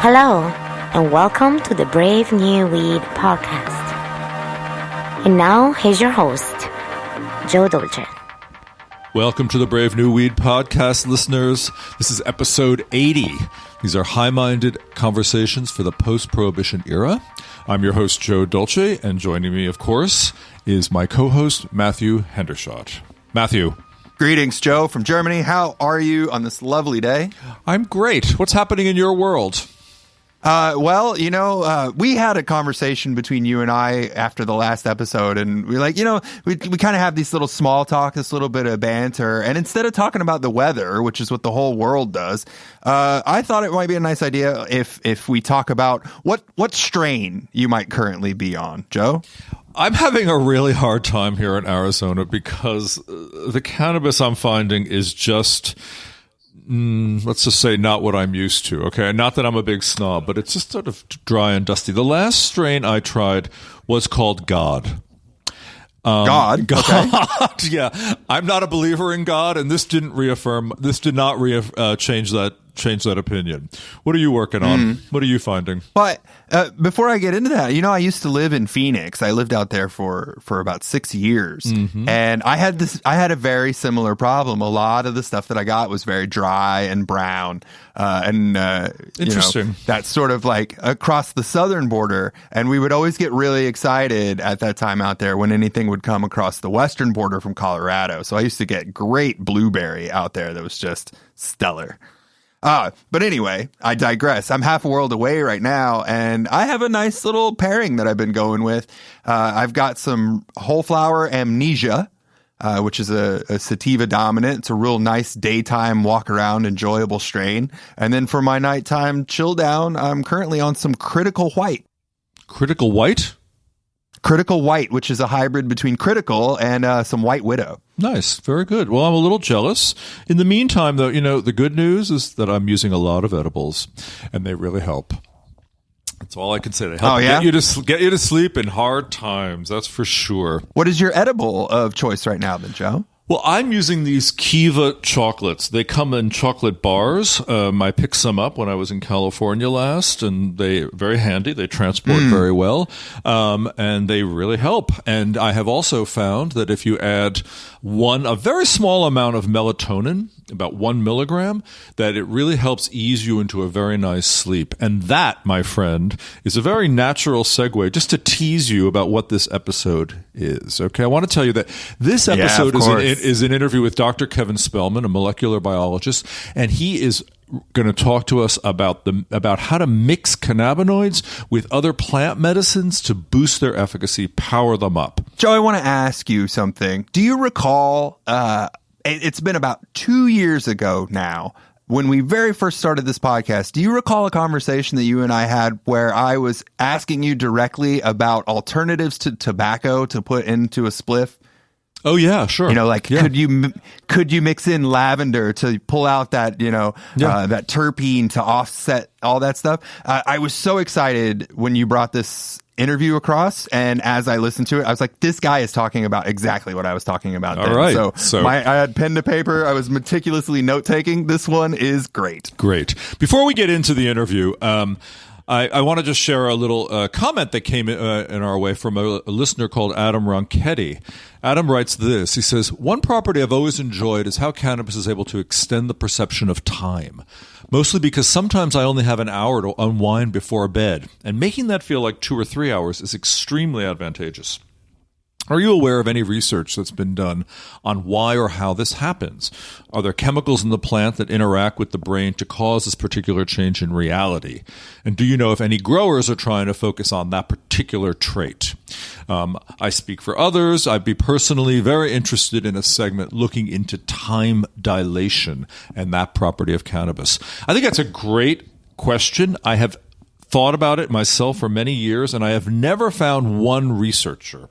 Hello, and welcome to the Brave New Weed podcast. And now, here's your host, Joe Dolce. Welcome to the Brave New Weed podcast, listeners. This is episode 80. These are high-minded conversations for the post-prohibition era. I'm your host, Joe Dolce, and joining me, of course, is my co-host, Matthew Hendershot. Matthew. Greetings, Joe, from Germany. How are you on this lovely day? I'm great. What's happening in your world? We had a conversation between you and I after the last episode, and we're like, we kind of have these little small talk, this little bit of banter, and instead of talking about the weather, which is what the whole world does, I thought it might be a nice idea if we talk about what strain you might currently be on, Joe. I'm having a really hard time here in Arizona because the cannabis I'm finding is just... let's just say not what I'm used to, okay? Not that I'm a big snob, but it's just sort of dry and dusty. The last strain I tried was called God. God? Okay. Yeah. I'm not a believer in God, and this did not change that opinion. What are you working on? What are you finding? But before I get into that, I used to live in Phoenix. I lived out there for about 6 years, and I had a very similar problem. A lot of the stuff that I got was very dry and brown, Interesting. That's sort of like across the southern border, and we would always get really excited at that time out there when anything would come across the western border from Colorado. So I used to get great blueberry out there that was just stellar. But anyway, I digress. I'm half a world away right now, and I have a nice little pairing that I've been going with. I've got some whole flower amnesia, which is a sativa dominant. It's a real nice daytime walk around, enjoyable strain. And then for my nighttime chill down, I'm currently on some critical white. Critical white? Critical white, which is a hybrid between critical and some white widow. Nice. Very good. Well, I'm a little jealous. In the meantime, though, the good news is that I'm using a lot of edibles, and they really help. That's all I can say. They help get you to sleep in hard times. That's for sure. What is your edible of choice right now, then, Joe? Well, I'm using these Kiva chocolates. They come in chocolate bars. I picked some up when I was in California last, and they're very handy. They transport very well, and they really help. And I have also found that if you add a very small amount of melatonin, about 1 milligram, that it really helps ease you into a very nice sleep. And that, my friend, is a very natural segue just to tease you about what this episode is. Okay, I want to tell you that this episode is an interview with Dr. Kevin Spelman, a molecular biologist, and he is going to talk to us about how to mix cannabinoids with other plant medicines to boost their efficacy, power them up. Joe, I want to ask you something. Do you recall, it's been about 2 years ago now, when we very first started this podcast, do you recall a conversation that you and I had where I was asking you directly about alternatives to tobacco to put into a spliff? Oh yeah, sure. Could you mix in lavender to pull out that that terpene to offset all that stuff? I was so excited when you brought this interview across, and as I listened to it, I was like, this guy is talking about exactly what I was talking about. All right. So I had pen to paper. I was meticulously note taking. This one is great. Great. Before we get into the interview, I want to just share a little comment that came in our way from a listener called Adam Ronchetti. Adam writes this. He says, "One property I've always enjoyed is how cannabis is able to extend the perception of time. Mostly because sometimes I only have an hour to unwind before bed, and making that feel like 2 or 3 hours is extremely advantageous. Are you aware of any research that's been done on why or how this happens? Are there chemicals in the plant that interact with the brain to cause this particular change in reality? And do you know if any growers are trying to focus on that particular trait? I speak for others. I'd be personally very interested in a segment looking into time dilation and that property of cannabis." I think that's a great question. I have thought about it myself for many years, and I have never found one researcher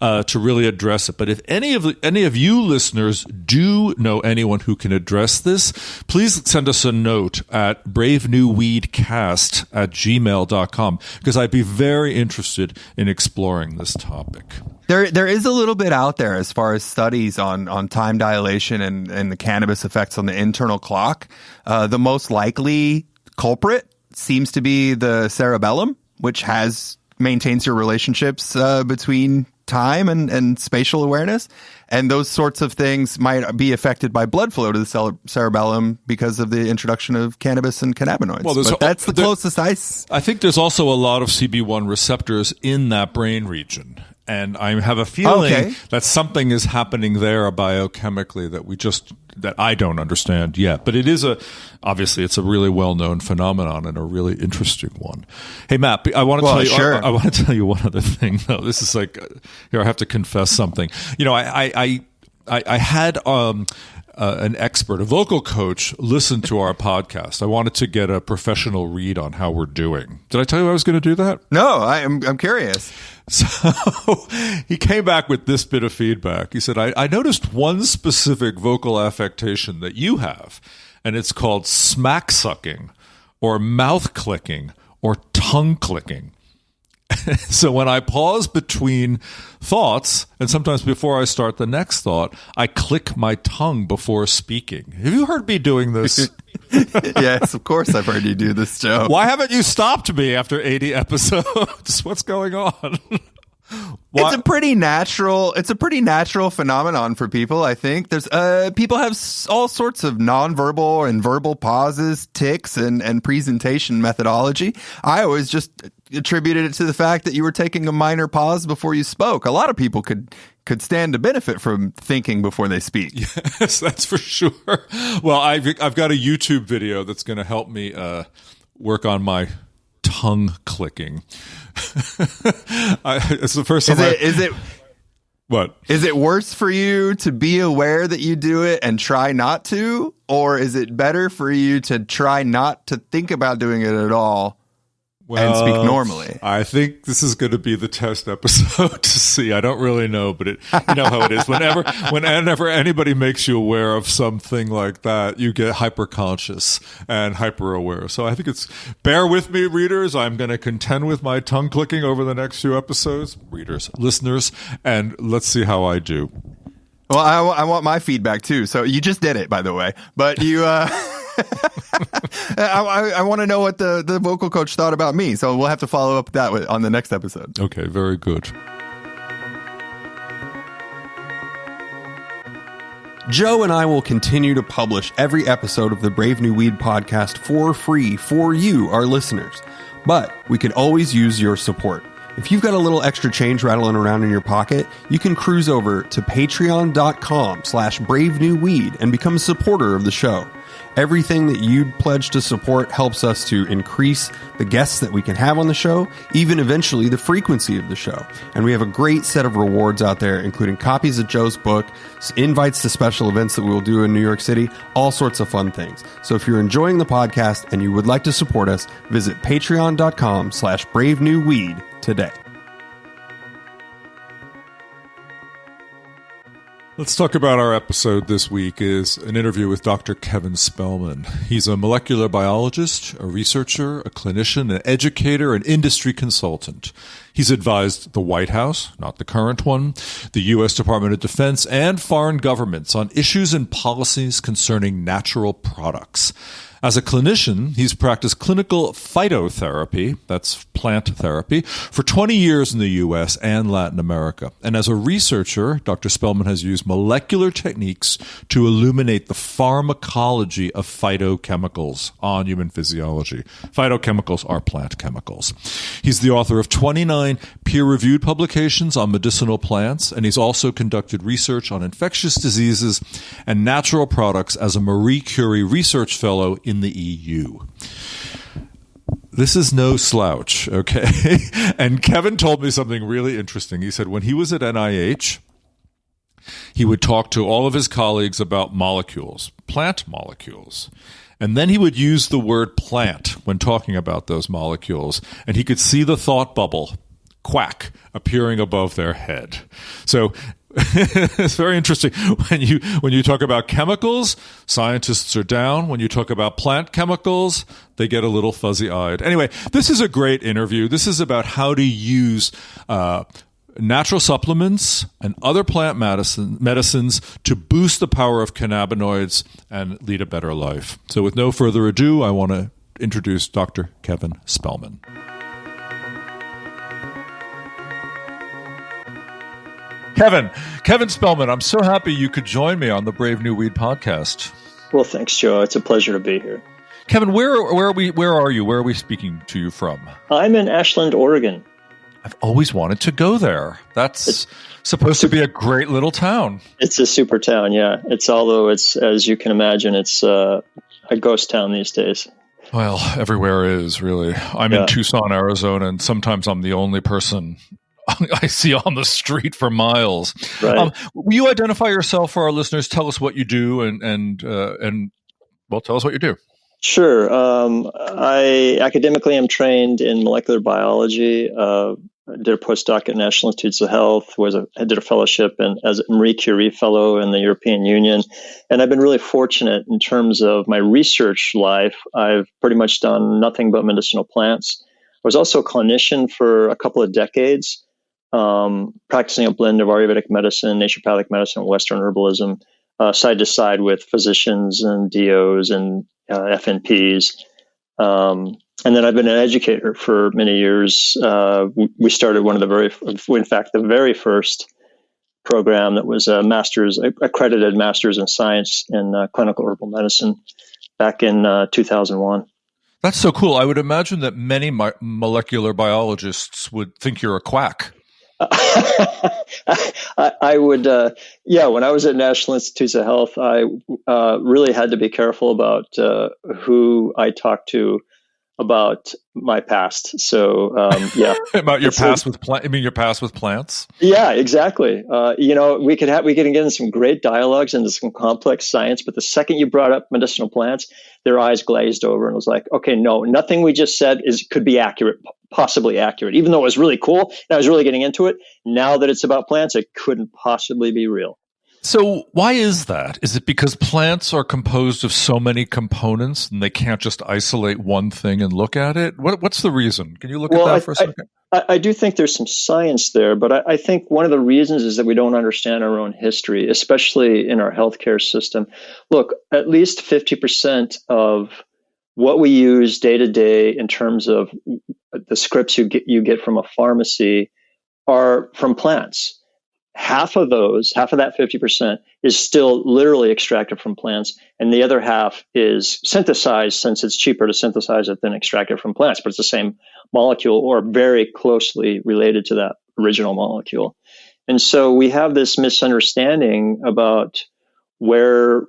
to really address it. But if any of you listeners do know anyone who can address this, please send us a note at bravenewweedcast@gmail.com, because I'd be very interested in exploring this topic. There is a little bit out there as far as studies on time dilation and the cannabis effects on the internal clock. The most likely culprit seems to be the cerebellum, which maintains your relationships between time and spatial awareness. And those sorts of things might be affected by blood flow to the cerebellum because of the introduction of cannabis and cannabinoids. Well, but that's the closest I think there's also a lot of CB1 receptors in that brain region. And I have a feeling that something is happening there biochemically that I don't understand yet. But obviously it's a really well-known phenomenon and a really interesting one. Hey, Matt, I want to tell you, I want to tell you one other thing though. This is here I have to confess something. I had an expert, a vocal coach, listen to our podcast. I wanted to get a professional read on how we're doing. Did I tell you I was going to do that? No, I'm curious. So he came back with this bit of feedback. He said, I noticed one specific vocal affectation that you have, and it's called smack sucking or mouth clicking or tongue clicking. So when I pause between thoughts, and sometimes before I start the next thought, I click my tongue before speaking. Have you heard me doing this? Yes, of course I've heard you do this, Joe. Why haven't you stopped me after 80 episodes? What's going on? It's a pretty natural phenomenon for people, I think. There's people have all sorts of nonverbal and verbal pauses, tics, and presentation methodology. I always just attributed it to the fact that you were taking a minor pause before you spoke. A lot of people could stand to benefit from thinking before they speak. Yes, that's for sure. Well, I've got a YouTube video that's going to help me work on my tongue clicking. It's the first time. What? Is it worse for you to be aware that you do it and try not to? Or is it better for you to try not to think about doing it at all and speak normally? I think this is going to be the test episode to see. I don't really know, but you know how it is. Whenever anybody makes you aware of something like that, you get hyper conscious and hyper aware. So I think bear with me, readers. I'm going to contend with my tongue clicking over the next few episodes, readers, listeners, and let's see how I do. Well, I want my feedback too. So you just did it, by the way, but you, I want to know what the vocal coach thought about me, so we'll have to follow up that on the next episode. Okay, very good. Joe and I will continue to publish every episode of the Brave New Weed podcast for free for you, our listeners. But we could always use your support. If you've got a little extra change rattling around in your pocket, you can cruise over to patreon.com/bravenewweed and become a supporter of the show. Everything that you'd pledge to support helps us to increase the guests that we can have on the show, even eventually the frequency of the show. And we have a great set of rewards out there, including copies of Joe's book, invites to special events that we will do in New York City, all sorts of fun things. So if you're enjoying the podcast and you would like to support us, visit patreon.com/bravenewweed today. Let's talk about our episode this week is an interview with Dr. Kevin Spelman. He's a molecular biologist, a researcher, a clinician, an educator, an industry consultant. He's advised the White House, not the current one, the U.S. Department of Defense, and foreign governments on issues and policies concerning natural products. As a clinician, he's practiced clinical phytotherapy, that's plant therapy, for 20 years in the U.S. and Latin America. And as a researcher, Dr. Spelman has used molecular techniques to illuminate the pharmacology of phytochemicals on human physiology. Phytochemicals are plant chemicals. He's the author of 29 peer-reviewed publications on medicinal plants, and he's also conducted research on infectious diseases and natural products as a Marie Curie Research Fellow in the EU. This is no slouch, okay? And Kevin told me something really interesting. He said when he was at NIH, he would talk to all of his colleagues about molecules, plant molecules. And then he would use the word plant when talking about those molecules, and he could see the thought bubble, quack, appearing above their head. So it's very interesting. When you talk about chemicals, scientists are down. When you talk about plant chemicals, they get a little fuzzy-eyed. Anyway, this is a great interview. This is about how to use natural supplements and other plant medicines to boost the power of cannabinoids and lead a better life. So with no further ado, I want to introduce Dr. Kevin Spelman. Kevin Spelman, I'm so happy you could join me on the Brave New Weed podcast. Well, thanks, Joe. It's a pleasure to be here. Kevin, where are you? Where are we speaking to you from? I'm in Ashland, Oregon. I've always wanted to go there. It's supposed to be a great little town. It's a super town, yeah. Although it's, as you can imagine, it's a ghost town these days. Well, everywhere is, really. I'm in Tucson, Arizona, and sometimes I'm the only person I see on the street for miles. Right. Will you identify yourself for our listeners? Tell us what you do, and tell us what you do. Sure. I academically am trained in molecular biology. Did a postdoc at National Institutes of Health. I did a fellowship as a Marie Curie Fellow in the European Union, and I've been really fortunate in terms of my research life. I've pretty much done nothing but medicinal plants. I was also a clinician for a couple of decades, practicing a blend of Ayurvedic medicine, naturopathic medicine, Western herbalism, side to side with physicians and DOs and FNPs. And then I've been an educator for many years. We started the very first program that was accredited master's in science in clinical herbal medicine back in 2001. That's so cool. I would imagine that many molecular biologists would think you're a quack. I would, when I was at National Institutes of Health, I really had to be careful about who I talked to about my past. So, about your past with plants? I mean, your past with plants? Yeah, exactly. We could get into some great dialogues into some complex science, but the second you brought up medicinal plants, their eyes glazed over and was like, okay, no, nothing we just said could be accurate, possibly accurate, even though it was really cool and I was really getting into it. Now that it's about plants, it couldn't possibly be real. So why is that? Is it because plants are composed of so many components and they can't just isolate one thing and look at it? What's the reason? Can you look at that for a second? I do think there's some science there, but I think one of the reasons is that we don't understand our own history, especially in our healthcare system. Look, at least 50% of what we use day to day in terms of the scripts you get from a pharmacy are from plants. Half of that 50% is still literally extracted from plants, and the other half is synthesized, since it's cheaper to synthesize it than extract it from plants, but it's the same molecule or very closely related to that original molecule. And so we have this misunderstanding about where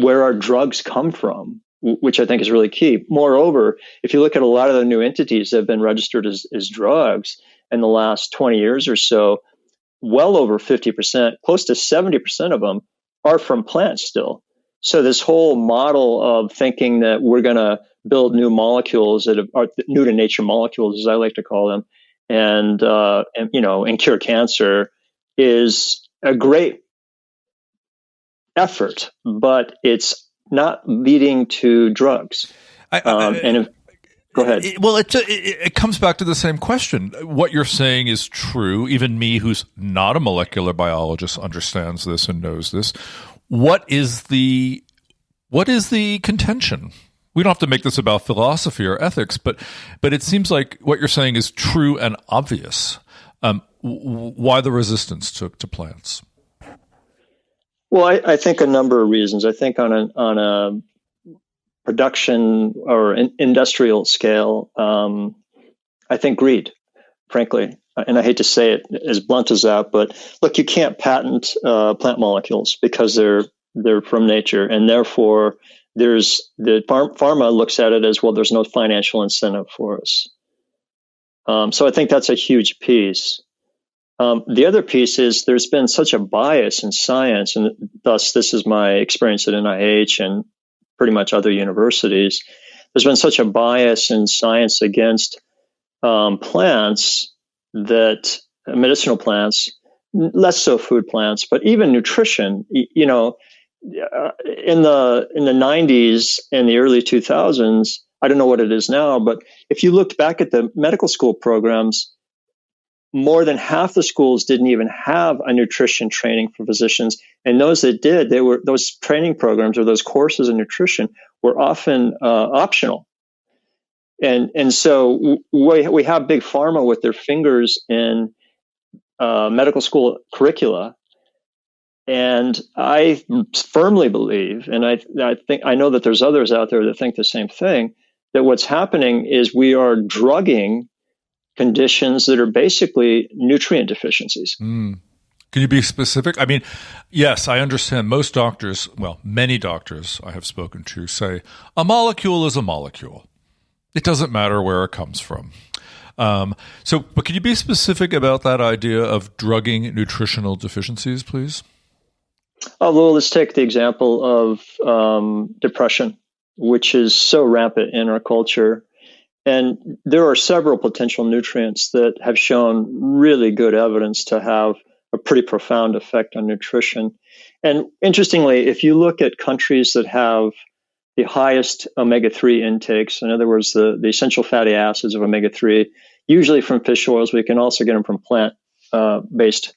our drugs come from, which I think is really key. Moreover, if you look at a lot of the new entities that have been registered as drugs in the last 20 years or so, well over 50%, close to 70% of them are from plants still. So this whole model of thinking that we're going to build new molecules that are new to nature molecules, as I like to call them, and cure cancer is a great effort, but it's not leading to drugs. Go ahead. It comes back to the same question. What you're saying is true. Even me, who's not a molecular biologist, understands this and knows this. What is the contention? We don't have to make this about philosophy or ethics, but it seems like what you're saying is true and obvious. Why the resistance to plants? Well, I think a number of reasons. I think on a production or an industrial scale, I think greed, frankly. And I hate to say it as blunt as that, but look, you can't patent plant molecules because they're from nature, and therefore pharma looks at it as, well, there's no financial incentive for us. So I think that's a huge piece. The other piece is there's been such a bias in science, and thus this is my experience at NIH and pretty much other universities. There's been such a bias in science against plants, that medicinal plants, less so food plants, but even nutrition. In the 90s and the early 2000s, I don't know what it is now, but if you looked back at the medical school programs, more than half the schools didn't even have a nutrition training for physicians. And those that did, those training programs or those courses in nutrition were often optional. And so we have big pharma with their fingers in medical school curricula. And I firmly believe, and I know that there's others out there that think the same thing, that what's happening is we are drugging conditions that are basically nutrient deficiencies. Can you be specific? I mean, yes, I understand most doctors, well, many doctors I have spoken to say a molecule is a molecule. It doesn't matter where it comes from. But can you be specific about that idea of drugging nutritional deficiencies, please? Oh, well, let's take the example of depression, which is so rampant in our culture. And there are several potential nutrients that have shown really good evidence to have a pretty profound effect on nutrition. And interestingly, if you look at countries that have the highest omega-3 intakes, in other words, the essential fatty acids of omega-3, usually from fish oils, we can also get them from plant-based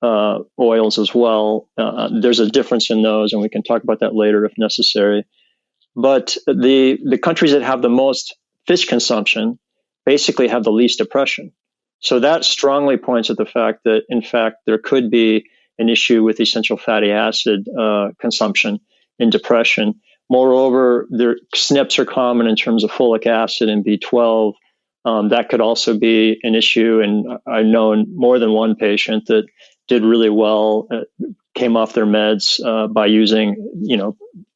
oils as well. There's a difference in those, and we can talk about that later if necessary. But the countries that have the most fish consumption basically have the least depression. So that strongly points at the fact that, in fact, there could be an issue with essential fatty acid consumption in depression. Moreover, SNPs are common in terms of folic acid and B12. That could also be an issue. And I've known more than one patient that did really well, came off their meds by using,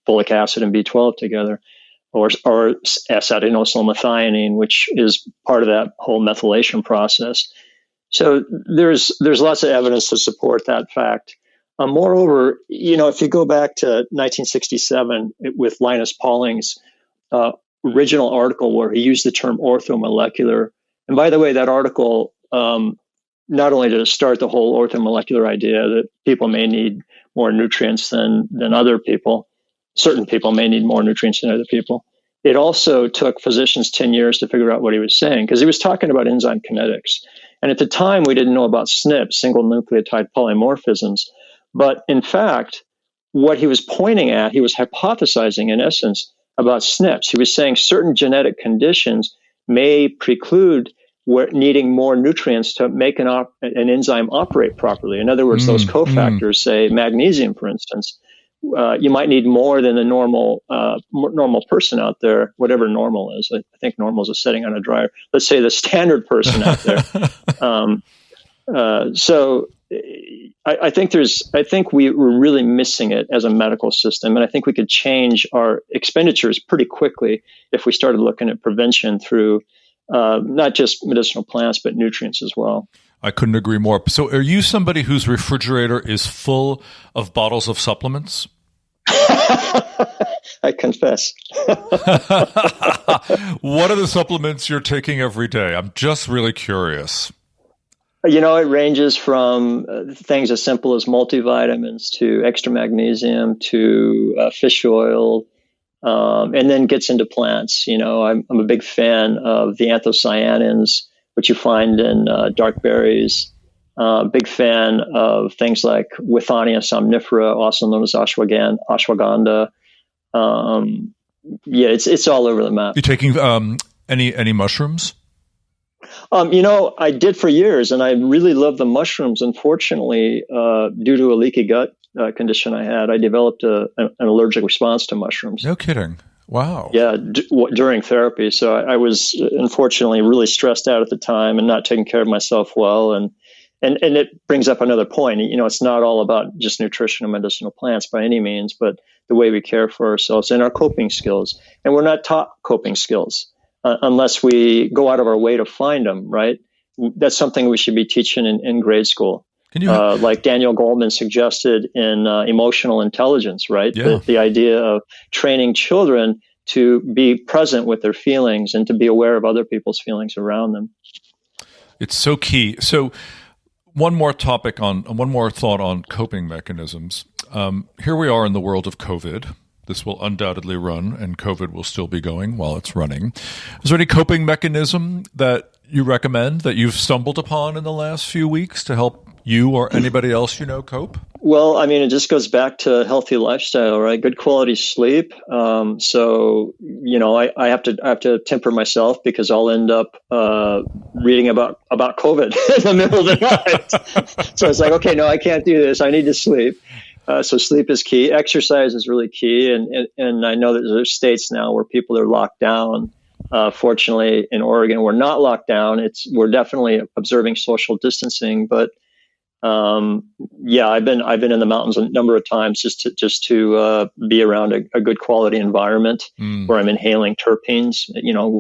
folic acid and B12 together, or S-adenosylmethionine, which is part of that whole methylation process. So there's lots of evidence to support that fact. Moreover, if you go back to 1967 with Linus Pauling's original article where he used the term orthomolecular, and by the way, that article not only did it start the whole orthomolecular idea that people may need more nutrients than other people, certain people may need more nutrients than other people. It also took physicians 10 years to figure out what he was saying, because he was talking about enzyme kinetics. And at the time, we didn't know about SNPs, single nucleotide polymorphisms. But in fact, what he was pointing at, he was hypothesizing in essence about SNPs. He was saying certain genetic conditions may preclude needing more nutrients to make an enzyme operate properly. In other words, those cofactors, say magnesium, for instance, you might need more than the normal person out there, whatever normal is. I think normal is a setting on a dryer. Let's say the standard person out there. So I think we're really missing it as a medical system, and I think we could change our expenditures pretty quickly if we started looking at prevention through not just medicinal plants, but nutrients as well. I couldn't agree more. So are you somebody whose refrigerator is full of bottles of supplements? I confess. What are the supplements you're taking every day? I'm just really curious. It ranges from things as simple as multivitamins to extra magnesium to fish oil, and then gets into plants. I'm a big fan of the anthocyanins, which you find in dark berries. Big fan of things like Withania somnifera, also known as ashwagandha. It's all over the map. You taking any mushrooms? I did for years, and I really love the mushrooms. Unfortunately, due to a leaky gut condition I had, I developed an allergic response to mushrooms. No kidding. Wow. Yeah, during therapy. So I was unfortunately really stressed out at the time and not taking care of myself well. And it brings up another point. It's not all about just nutrition and medicinal plants by any means, but the way we care for ourselves and our coping skills. And we're not taught coping skills unless we go out of our way to find them, right? That's something we should be teaching in grade school. Can you like Daniel Goleman suggested in emotional intelligence, right? Yeah. The idea of training children to be present with their feelings and to be aware of other people's feelings around them. It's so key. So one more thought on coping mechanisms. Here we are in the world of COVID. This will undoubtedly run, and COVID will still be going while it's running. Is there any coping mechanism that you recommend that you've stumbled upon in the last few weeks to help you or anybody else you know cope? Well, I mean, it just goes back to healthy lifestyle, right? Good quality sleep. So, I have to temper myself because I'll end up reading about COVID in the middle of the night. So it's like, okay, no, I can't do this. I need to sleep. So sleep is key. Exercise is really key. And I know that there's states now where people are locked down. Fortunately, in Oregon, we're not locked down. We're definitely observing social distancing, but I've been in the mountains a number of times just to be around a good quality environment where I'm inhaling terpenes,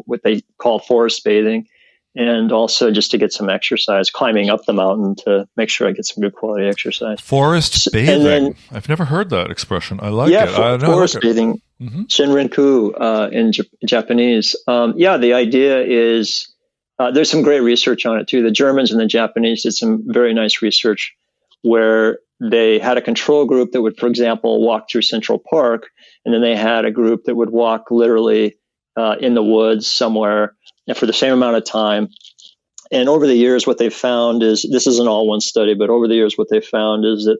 what they call forest bathing, and also just to get some exercise, climbing up the mountain to make sure I get some good quality exercise. Forest bathing. And then, I've never heard that expression. I like it. Forest bathing. Shinrin-ku in Japanese. The idea is there's some great research on it too. The Germans and the Japanese did some very nice research where they had a control group that would, for example, walk through Central Park, and then they had a group that would walk literally in the woods somewhere for the same amount of time. And over the years, what they found is, this isn't all one study, but over the years, what they found is that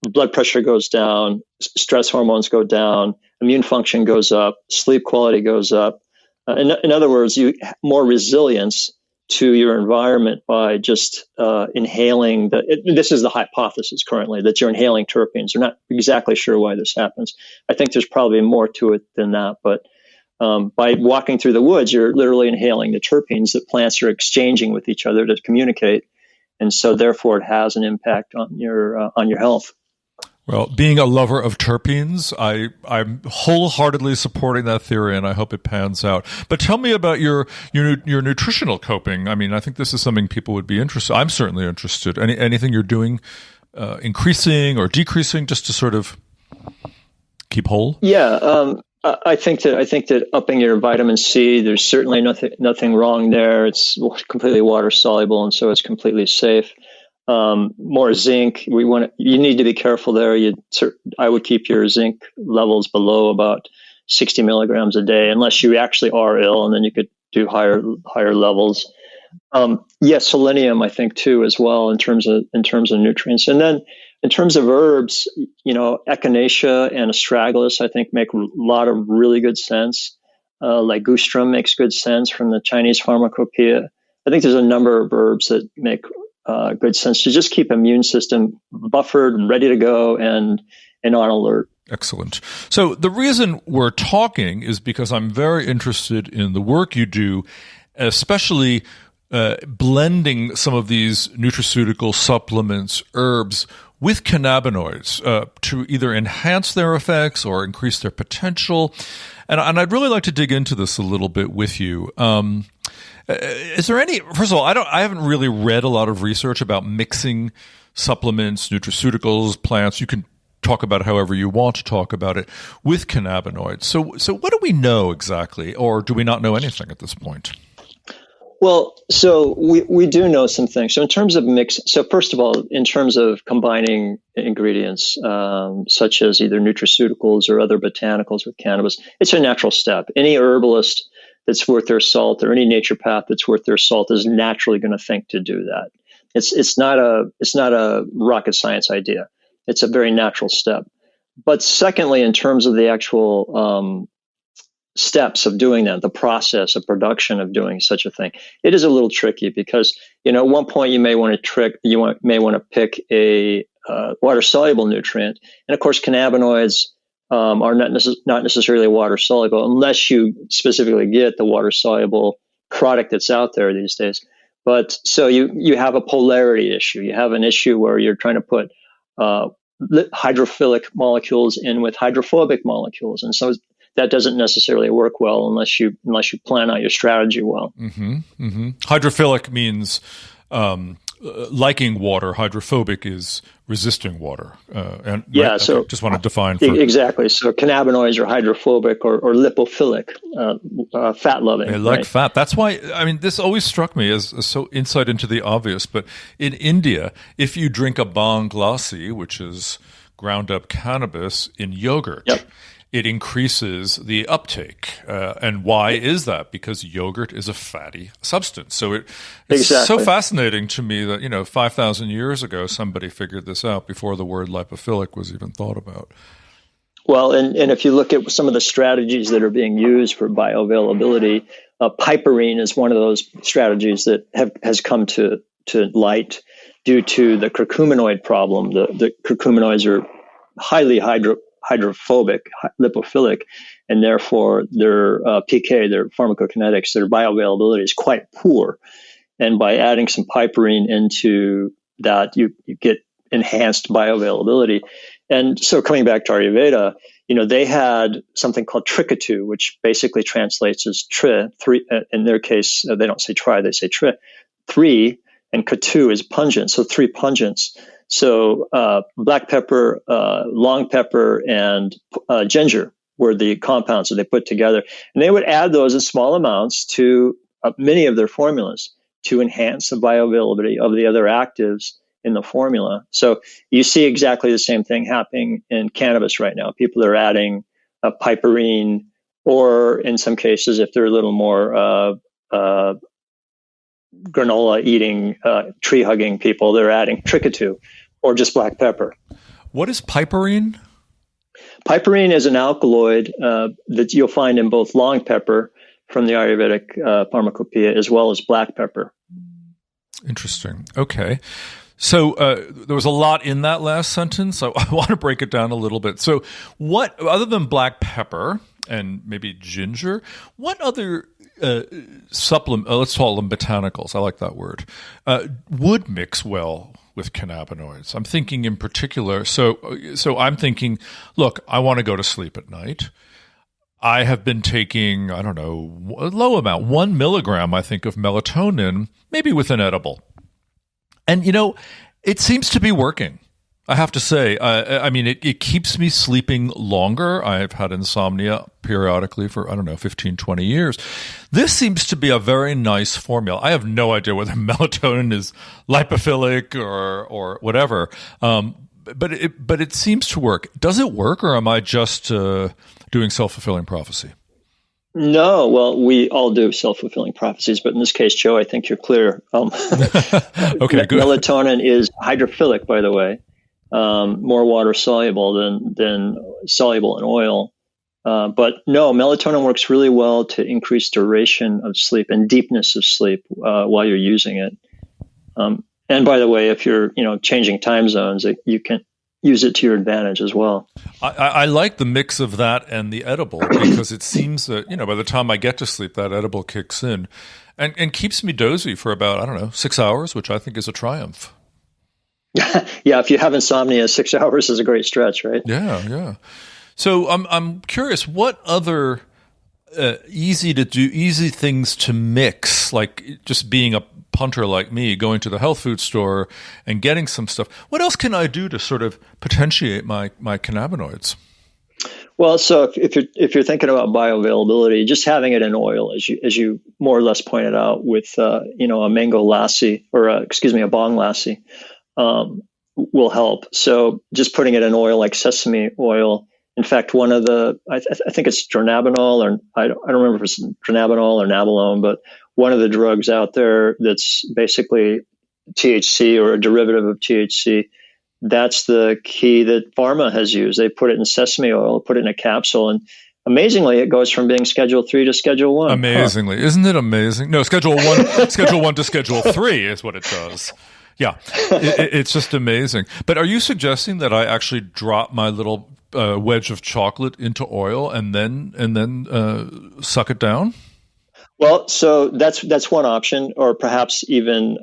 blood pressure goes down, stress hormones go down, immune function goes up, sleep quality goes up. In other words, you more resilience to your environment by just inhaling. This is the hypothesis currently, that you're inhaling terpenes. We're not exactly sure why this happens. I think there's probably more to it than that. But by walking through the woods, you're literally inhaling the terpenes that plants are exchanging with each other to communicate. And so therefore it has an impact on your health. Well, being a lover of terpenes, I'm wholeheartedly supporting that theory, and I hope it pans out. But tell me about your nutritional coping. I mean, I think this is something people would be interested. I'm certainly interested. Anything you're doing, increasing or decreasing, just to sort of keep whole? Yeah, I think that upping your vitamin C, there's certainly nothing wrong there. It's completely water soluble, and so it's completely safe. More zinc. You need to be careful there. I would keep your zinc levels below about 60 milligrams a day, unless you actually are ill, and then you could do higher levels. Selenium, I think too, as well, in terms of nutrients. And then in terms of herbs, echinacea and astragalus, I think make a lot of really good sense. Ligustrum makes good sense from the Chinese pharmacopoeia. I think there's a number of herbs that make good sense to just keep immune system buffered and ready to go and on alert. Excellent. So the reason we're talking is because I'm very interested in the work you do, especially blending some of these nutraceutical supplements, herbs, with cannabinoids to either enhance their effects or increase their potential. And I'd really like to dig into this a little bit with you. Is there any? First of all, I haven't really read a lot of research about mixing supplements, nutraceuticals, plants. You can talk about it however you want to talk about it with cannabinoids. So what do we know exactly, or do we not know anything at this point? Well, so we do know some things. So in terms of mix, so first of all, in terms of combining ingredients, such as either nutraceuticals or other botanicals with cannabis, it's a natural step. Any herbalist that's worth their salt, or any naturopath that's worth their salt, is naturally going to think to do that. It's not a rocket science idea. It's a very natural step. But secondly, in terms of the actual steps of doing that, the process of production of doing such a thing, it is a little tricky because at one point you may want to pick a water soluble nutrient, and of course cannabinoids are not necessarily water soluble unless you specifically get the water soluble product that's out there these days. But so you have a polarity issue. You have an issue where you're trying to put hydrophilic molecules in with hydrophobic molecules, and so that doesn't necessarily work well unless you plan out your strategy well. Mm-hmm, mm-hmm. Hydrophilic means liking water. Hydrophobic is resisting water. So just want to define. Exactly. So cannabinoids are hydrophobic or lipophilic, fat-loving. They like fat. That's why, this always struck me as so insight into the obvious. But in India, if you drink a bhang lassi, which is ground up cannabis in yogurt, it increases the uptake. And why is that? Because yogurt is a fatty substance. So it's so fascinating to me that, 5,000 years ago, somebody figured this out before the word lipophilic was even thought about. Well, and if you look at some of the strategies that are being used for bioavailability, piperine is one of those strategies that has come to light due to the curcuminoid problem. The curcuminoids are highly hydrophobic, lipophilic, and therefore their PK, their pharmacokinetics, their bioavailability is quite poor. And by adding some piperine into that, you get enhanced bioavailability. And so coming back to Ayurveda, they had something called trikatu, which basically translates as three. In their case, they don't say tri, they say three, and katu is pungent, so 3 pungents. So black pepper, long pepper, and ginger were the compounds that they put together. And they would add those in small amounts to many of their formulas to enhance the bioavailability of the other actives in the formula. So you see exactly the same thing happening in cannabis right now. People are adding piperine, or in some cases, if they're a little more granola eating, tree hugging people, they're adding trikatu or just black pepper. What is piperine? Piperine is an alkaloid that you'll find in both long pepper from the Ayurvedic pharmacopoeia as well as black pepper. Interesting. Okay. So there was a lot in that last sentence, so I want to break it down a little bit. So what, other than black pepper and maybe ginger, what other supplement, let's call them botanicals, I like that word, would mix well with cannabinoids? I'm thinking in particular, so I'm thinking, look, I want to go to sleep at night. I have been taking, I don't know, a low amount, 1 milligram, I think, of melatonin, maybe with an edible. And, it seems to be working, I have to say. I mean, it keeps me sleeping longer. I've had insomnia periodically for, 15, 20 years. This seems to be a very nice formula. I have no idea whether melatonin is lipophilic or whatever, but it seems to work. Does it work, or am I just doing self-fulfilling prophecy? No, well, we all do self-fulfilling prophecies, but in this case, Joe, I think you're clear. Okay, good. Melatonin is hydrophilic, by the way, more water soluble than soluble in oil. But no, melatonin works really well to increase duration of sleep and deepness of sleep while you're using it. And by the way, if you're changing time zones, you can use it to your advantage as well. I like the mix of that and the edible because it seems that, by the time I get to sleep, that edible kicks in and keeps me dozy for about, 6 hours, which I think is a triumph. Yeah, if you have insomnia, 6 hours is a great stretch, right? Yeah. So I'm curious, what other easy things to mix, like just being a punter like me, going to the health food store and getting some stuff. What else can I do to sort of potentiate my cannabinoids? Well, so if you're thinking about bioavailability, just having it in oil, as you more or less pointed out, with a mango lassi or a bong lassi, will help. So just putting it in oil like sesame oil. In fact, one of the I think it's dronabinol, or I don't remember if it's dronabinol or nabilone, but one of the drugs out there that's basically THC or a derivative of THC. That's the key that pharma has used. They put it in sesame oil, put it in a capsule, and amazingly, it goes from being Schedule 3 to Schedule 1. Amazingly. Huh. Isn't it amazing? No, Schedule 1 to Schedule 3 is what it does. Yeah, it's just amazing. But are you suggesting that I actually drop my little wedge of chocolate into oil and then suck it down? Well, so that's one option, or perhaps even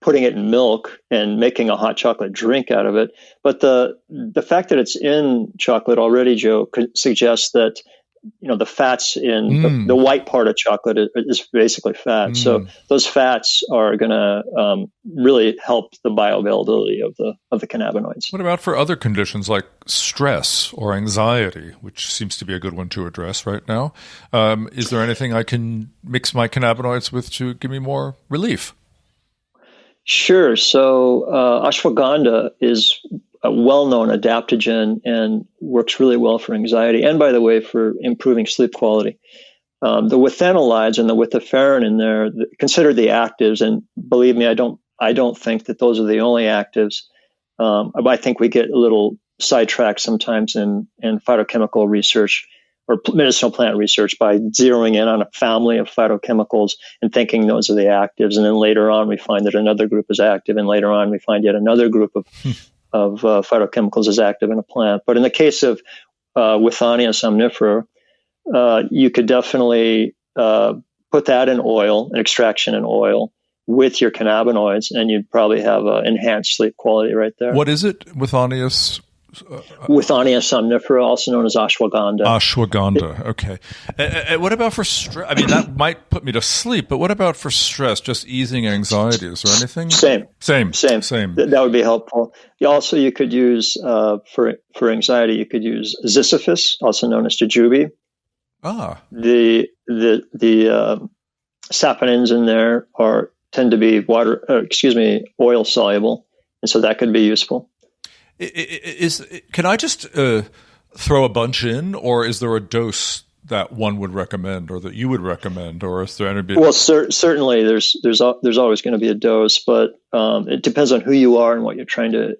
putting it in milk and making a hot chocolate drink out of it. But the fact that it's in chocolate already, Joe, could suggest that the fats in the white part of chocolate is basically fat. So those fats are going to really help the bioavailability of the cannabinoids. What about for other conditions like stress or anxiety, which seems to be a good one to address right now? Is there anything I can mix my cannabinoids with to give me more relief? Sure. So ashwagandha is a well-known adaptogen and works really well for anxiety. And by the way, for improving sleep quality. The withanolides and the withaferin in there, consider the actives. And believe me, I don't think that those are the only actives. I think we get a little sidetracked sometimes in phytochemical research or medicinal plant research by zeroing in on a family of phytochemicals and thinking those are the actives. And then later on, we find that another group is active. And later on, we find yet another group of phytochemicals is active in a plant. But in the case of Withania somnifera, you could definitely put that in oil, an extraction in oil, with your cannabinoids, and you'd probably have enhanced sleep quality right there. What is it? Withania? Withania somnifera, also known as ashwagandha. Ashwagandha. Okay. And what about for stress? I mean, that might put me to sleep, but what about for stress? Just easing anxiety? Is there anything? Same. That would be helpful. You could use for anxiety. You could use Ziziphus, also known as jujube. The saponins in there tend to be oil soluble, and so that could be useful. Can I just throw a bunch in, or is there a dose that one would recommend, or that you would recommend, or is there any? Well, certainly there's always going to be a dose, but it depends on who you are and what you're trying to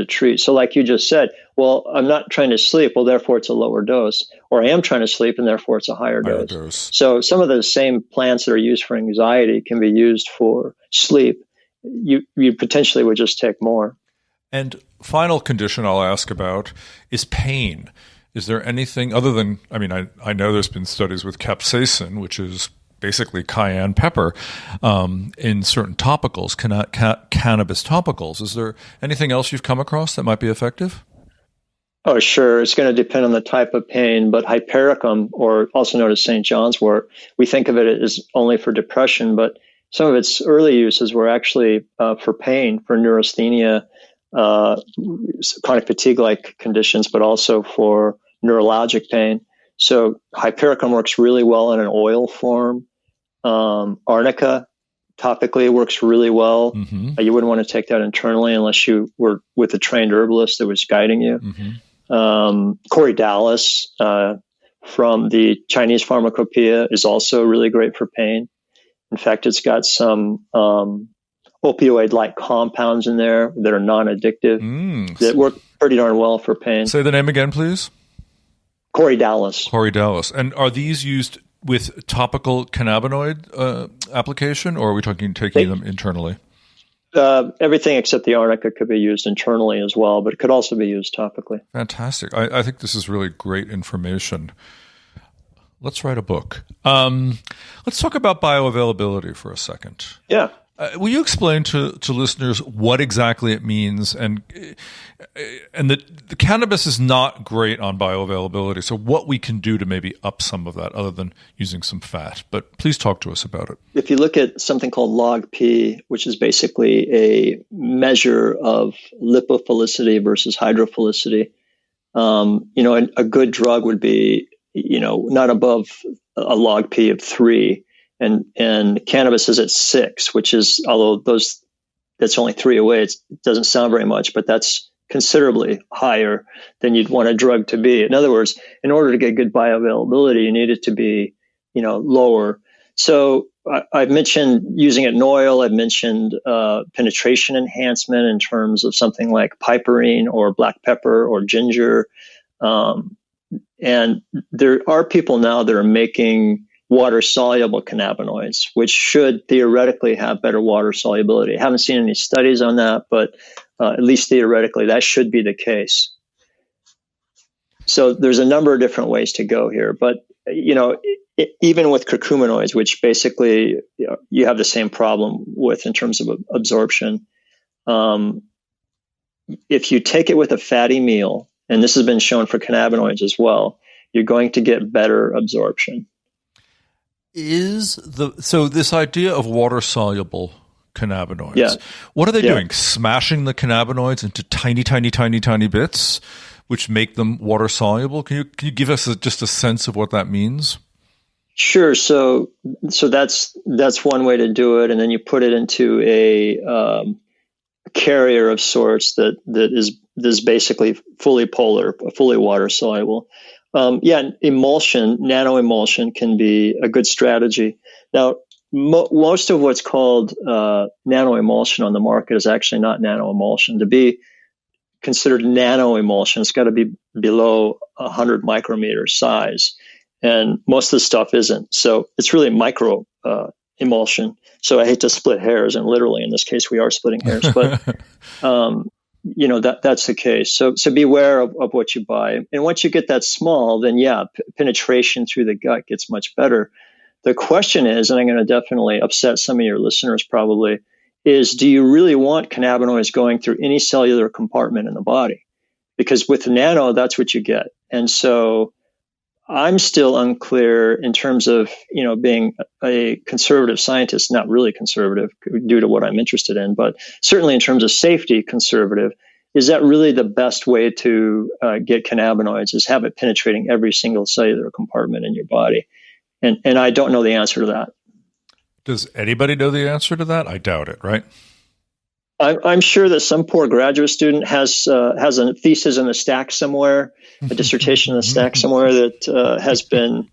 treat. So, like you just said, well, I'm not trying to sleep, well, therefore it's a lower dose, or I am trying to sleep, and therefore it's a higher dose. So, some of the same plants that are used for anxiety can be used for sleep. You potentially would just take more. And final condition I'll ask about is pain. Is there anything other than, I mean, I know there's been studies with capsaicin, which is basically cayenne pepper, in certain topicals, cannabis topicals. Is there anything else you've come across that might be effective? Oh, sure. It's going to depend on the type of pain, but hypericum, or also known as St. John's wort, we think of it as only for depression, but some of its early uses were actually for pain, for neurasthenia, chronic fatigue-like conditions, but also for neurologic pain. So hypericum works really well in an oil form. Arnica topically works really well. Mm-hmm. You wouldn't want to take that internally unless you were with a trained herbalist that was guiding you. Mm-hmm. Corydalis from the Chinese pharmacopoeia is also really great for pain. In fact, it's got some opioid-like compounds in there that are non-addictive that work pretty darn well for pain. Say the name again, please. Corydalis. And are these used with topical cannabinoid application, or are we taking them internally? Everything except the arnica could be used internally as well, but it could also be used topically. Fantastic. I think this is really great information. Let's write a book. Let's talk about bioavailability for a second. Yeah. Will you explain to listeners what exactly it means? And the cannabis is not great on bioavailability, so what we can do to maybe up some of that other than using some fat. But please talk to us about it. If you look at something called log-P, which is basically a measure of lipophilicity versus hydrophilicity, a good drug would be, not above a log-P of 3. And cannabis is at 6, which is, although that's only 3 away, it doesn't sound very much, but that's considerably higher than you'd want a drug to be. In other words, in order to get good bioavailability, you need it to be, lower. So I've mentioned using it in oil. I've mentioned penetration enhancement in terms of something like piperine or black pepper or ginger. And there are people now that are making water-soluble cannabinoids, which should theoretically have better water solubility. I haven't seen any studies on that, but at least theoretically, that should be the case. So there's a number of different ways to go here. But, even with curcuminoids, which basically you have the same problem with in terms of absorption, if you take it with a fatty meal, and this has been shown for cannabinoids as well, you're going to get better absorption. So this idea of water-soluble cannabinoids, what are they doing? Smashing the cannabinoids into tiny, tiny, tiny, tiny bits, which make them water-soluble? Can you give us just a sense of what that means? Sure. So that's one way to do it, and then you put it into a carrier of sorts that this is basically fully polar, fully water soluble. Emulsion, nano emulsion can be a good strategy. Now, most of what's called nano emulsion on the market is actually not nano emulsion. To be considered nano emulsion, it's got to be below 100 micrometer size, and most of the stuff isn't. So it's really micro emulsion. So I hate to split hairs, and literally in this case we are splitting hairs, but that's the case. So beware of what you buy. And once you get that small, then penetration through the gut gets much better. The question is, and I'm going to definitely upset some of your listeners probably, is do you really want cannabinoids going through any cellular compartment in the body? Because with nano, that's what you get. And so I'm still unclear in terms of, being a conservative scientist, not really conservative due to what I'm interested in, but certainly in terms of safety, conservative. Is that really the best way to get cannabinoids, is have it penetrating every single cellular compartment in your body? And I don't know the answer to that. Does anybody know the answer to that? I doubt it, right? I'm sure that some poor graduate student has a thesis in the stack somewhere, a dissertation in the stack somewhere that has been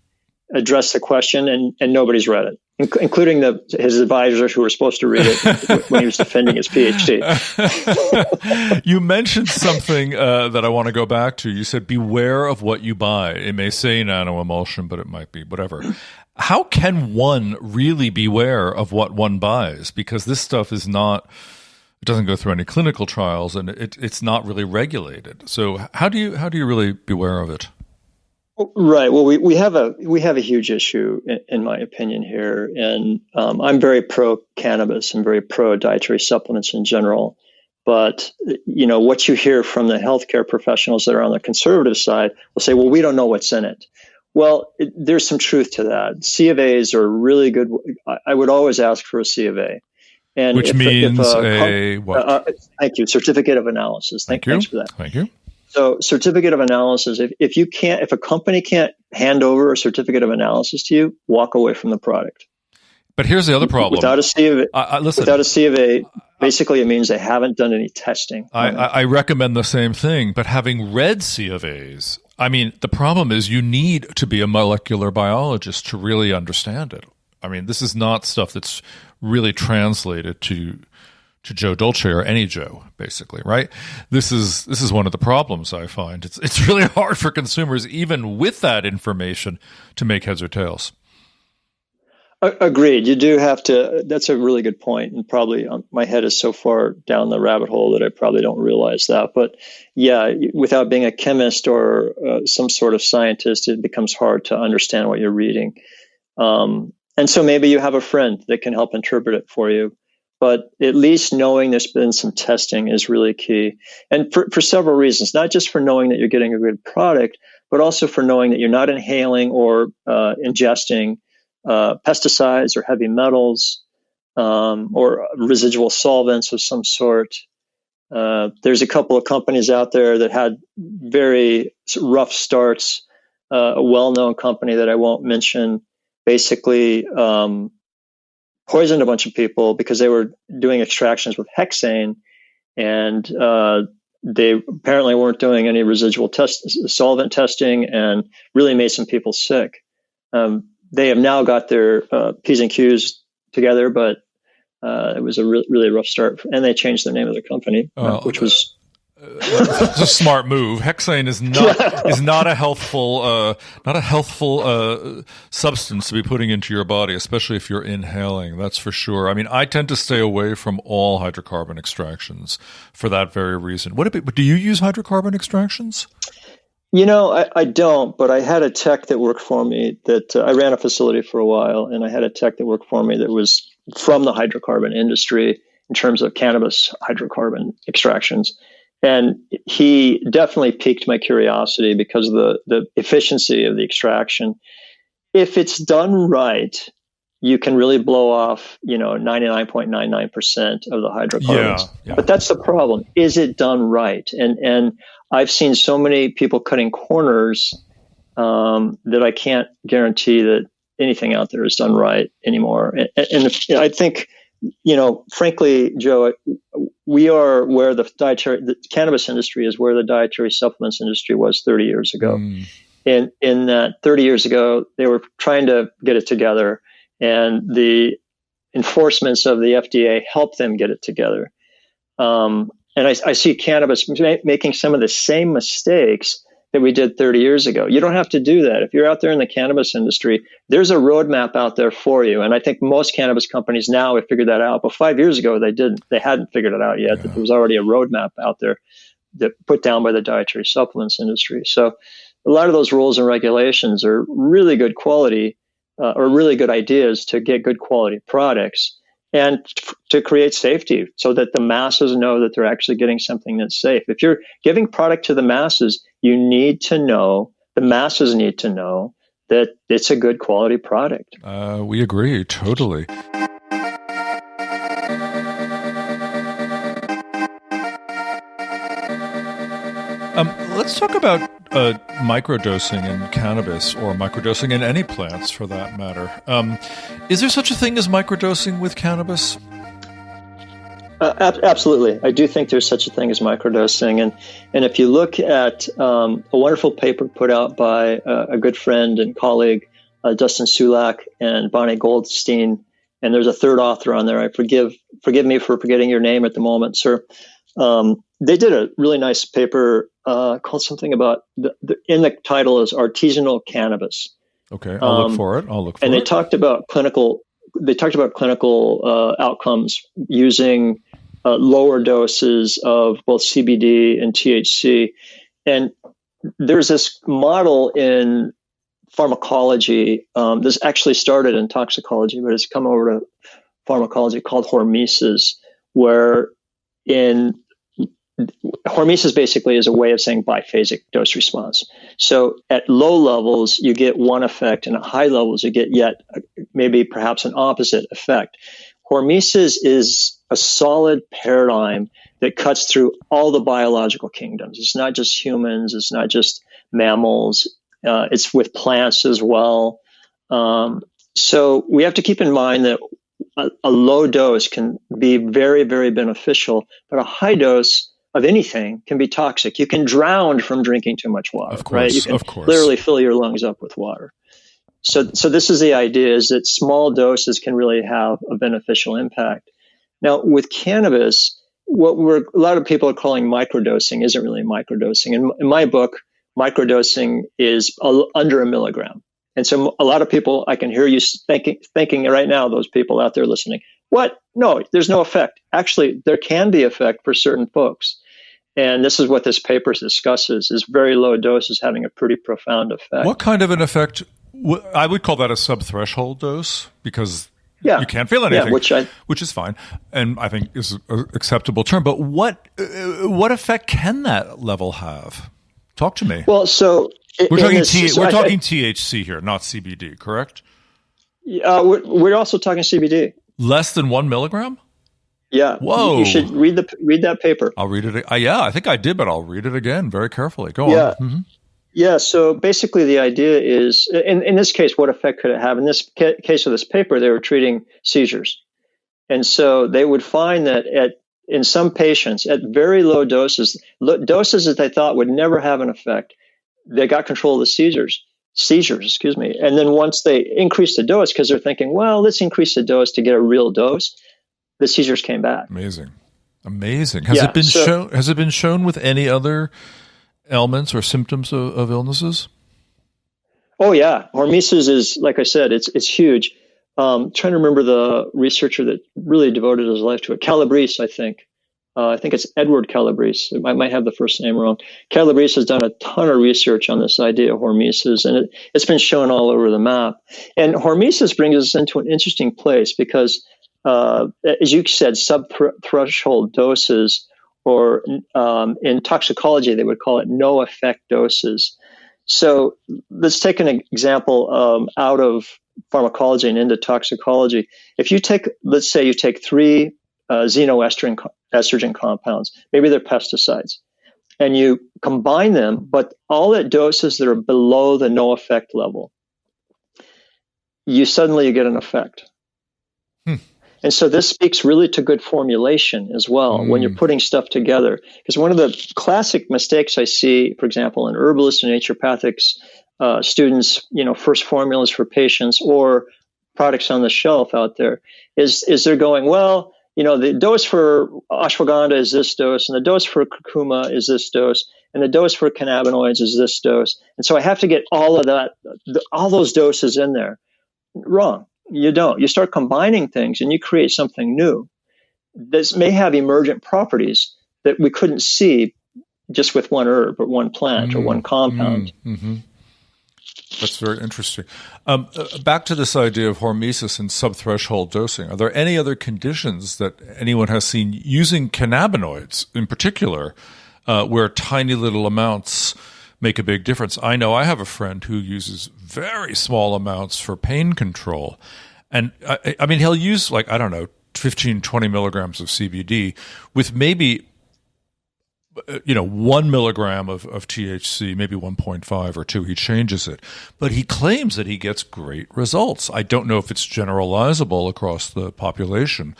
addressed the question, and nobody's read it, including his advisors who were supposed to read it when he was defending his PhD. You mentioned something that I want to go back to. You said, beware of what you buy. It may say nanoemulsion, but it might be whatever. How can one really beware of what one buys? Because this stuff is not... It doesn't go through any clinical trials, and it's not really regulated. So how do you really beware of it? Right. Well, we have a huge issue, in my opinion, here, and I'm very pro cannabis and very pro dietary supplements in general. But what you hear from the healthcare professionals that are on the conservative side will say, "Well, we don't know what's in it." Well, there's some truth to that. C of A's are really good. I would always ask for a C of A. And which means what? Thank you. Certificate of analysis. Thanks for that. Thank you. So, certificate of analysis. If a company can't hand over a certificate of analysis to you, walk away from the product. But here's the other problem. Without a C of A, basically it means they haven't done any testing. I recommend the same thing. But having read C of A's, the problem is you need to be a molecular biologist to really understand it. This is not stuff that's really translated to Joe Dolce or any Joe, basically, right? This is one of the problems I find. It's really hard for consumers, even with that information, to make heads or tails. Agreed. You do have to. That's a really good point. And probably my head is so far down the rabbit hole that I probably don't realize that. But yeah, without being a chemist or some sort of scientist, it becomes hard to understand what you're reading. And so maybe you have a friend that can help interpret it for you. But at least knowing there's been some testing is really key. And for several reasons, not just for knowing that you're getting a good product, but also for knowing that you're not inhaling or ingesting pesticides or heavy metals or residual solvents of some sort. There's a couple of companies out there that had very rough starts. A well-known company that I won't mention basically poisoned a bunch of people because they were doing extractions with hexane, and they apparently weren't doing any residual solvent testing, and really made some people sick. They have now got their P's and Q's together, but it was a really rough start, and they changed the name of the company, which was it's a smart move. Hexane is not a healthful substance to be putting into your body, especially if you're inhaling. That's for sure. I tend to stay away from all hydrocarbon extractions for that very reason. Do you use hydrocarbon extractions? I don't, but I had a tech that worked for me that I ran a facility for a while, and I had a tech that worked for me that was from the hydrocarbon industry in terms of cannabis hydrocarbon extractions. And he definitely piqued my curiosity because of the efficiency of the extraction. If it's done right, you can really blow off, 99.99% of the hydrocarbons. Yeah. But that's the problem. Is it done right? And I've seen so many people cutting corners that I can't guarantee that anything out there is done right anymore. And I think, frankly, Joe, we are where the cannabis industry is where the dietary supplements industry was 30 years ago. In that 30 years ago, they were trying to get it together, and the enforcements of the FDA helped them get it together. And I see cannabis making some of the same mistakes that we did 30 years ago. You don't have to do that. If you're out there in the cannabis industry, there's a roadmap out there for you. And I think most cannabis companies now have figured that out. But 5 years ago, they didn't. They hadn't figured it out yet, that there was already a roadmap out there that put down by the dietary supplements industry. So a lot of those rules and regulations are really good quality or really good ideas to get good quality products and to create safety so that the masses know that they're actually getting something that's safe. If you're giving product to the masses, you need to know, the masses need to know that it's a good quality product. We agree, totally. Let's talk about microdosing in cannabis, or microdosing in any plants for that matter. Is there such a thing as microdosing with cannabis? Absolutely. I do think there's such a thing as microdosing. And if you look at a wonderful paper put out by a good friend and colleague, Dustin Sulak and Bonnie Goldstein, and there's a third author on there. Forgive me for forgetting your name at the moment, sir. They did a really nice paper called something about in the title is artisanal cannabis. Okay, I'll look for it. And they talked about clinical outcomes using lower doses of both CBD and THC. And there's this model in pharmacology. This actually started in toxicology, but it's come over to pharmacology called hormesis, where hormesis basically is a way of saying biphasic dose response. So at low levels, you get one effect, and at high levels, you get yet maybe perhaps an opposite effect. Hormesis is a solid paradigm that cuts through all the biological kingdoms. It's not just humans. It's not just mammals. It's with plants as well. So we have to keep in mind that a low dose can be very, very beneficial, but a high dose of anything can be toxic. You can drown from drinking too much water, of course, right? You can literally fill your lungs up with water. So this is the idea, is that small doses can really have a beneficial impact. Now, with cannabis, what a lot of people are calling microdosing isn't really microdosing. In my book, microdosing is under a milligram. And so a lot of people, I can hear you thinking right now, those people out there listening, what? No, there's no effect. Actually, there can be effect for certain folks. And this is what this paper discusses, is very low doses having a pretty profound effect. What kind of an effect? I would call that a sub-threshold dose, because you can't feel anything, which is fine, and I think is an acceptable term. But what effect can that level have? Talk to me. Well, so we're talking THC here, not CBD, correct? We're also talking CBD. Less than 1 milligram? Yeah. Whoa. You should read that paper. I'll read it. Yeah, I think I did, but I'll read it again very carefully. Go on. Mm-hmm. Yeah. So basically the idea is, in this case, what effect could it have? In this case of this paper, they were treating seizures. And so they would find that in some patients at very low doses that they thought would never have an effect, they got control of the seizures, And then once they increased the dose, because they're thinking, well, let's increase the dose to get a real dose, the seizures came back. Amazing. Has it been shown with any other ailments or symptoms of illnesses? Oh yeah, hormesis is, like I said, it's huge. Trying to remember the researcher that really devoted his life to it. Calabrese, I think. I think it's Edward Calabrese. I might have the first name wrong. Calabrese has done a ton of research on this idea of hormesis, and it's been shown all over the map. And hormesis brings us into an interesting place because, as you said, sub-threshold doses, or in toxicology, they would call it no-effect doses. So let's take an example out of pharmacology and into toxicology. If you take, let's say you take 3 xenoestrogen compounds, maybe they're pesticides, and you combine them, but all at doses that are below the no effect level, you get an effect. And so this speaks really to good formulation as well when you're putting stuff together. Because one of the classic mistakes I see, for example, in herbalists and naturopathics students, first formulas for patients or products on the shelf out there, is they're going, well, the dose for ashwagandha is this dose, and the dose for curcuma is this dose, and the dose for cannabinoids is this dose. And so I have to get all of that, all those doses in there. Wrong. You don't. You start combining things and you create something new. This may have emergent properties that we couldn't see just with one herb or one plant or one compound. Mm-hmm. That's very interesting. Back to this idea of hormesis and subthreshold dosing. Are there any other conditions that anyone has seen using cannabinoids in particular where tiny little amounts make a big difference? I know I have a friend who uses very small amounts for pain control. And I mean, he'll use 15, 20 milligrams of CBD with maybe 1 milligram of THC, maybe 1.5 or 2. He changes it. But he claims that he gets great results. I don't know if it's generalizable across the population,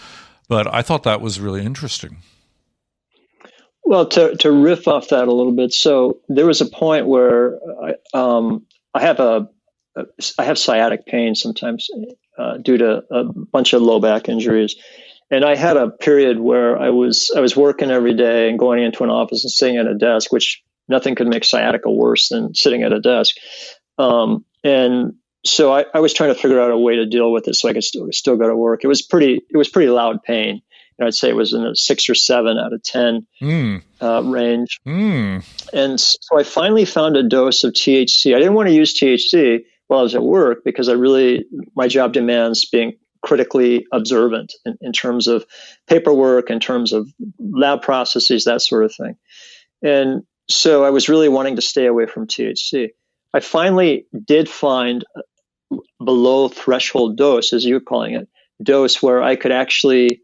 but I thought that was really interesting. Well, to riff off that a little bit, so there was a point where I have sciatic pain sometimes due to a bunch of low back injuries, and I had a period where I was working every day and going into an office and sitting at a desk, which nothing could make sciatica worse than sitting at a desk, and so I was trying to figure out a way to deal with it so I could still go to work. It was pretty loud pain. I'd say it was in a 6 or 7 out of 10 range. And so I finally found a dose of THC. I didn't want to use THC while I was at work because my job demands being critically observant in terms of paperwork, in terms of lab processes, that sort of thing. And so I was really wanting to stay away from THC. I finally did find below threshold dose, as you're calling it, dose where I could actually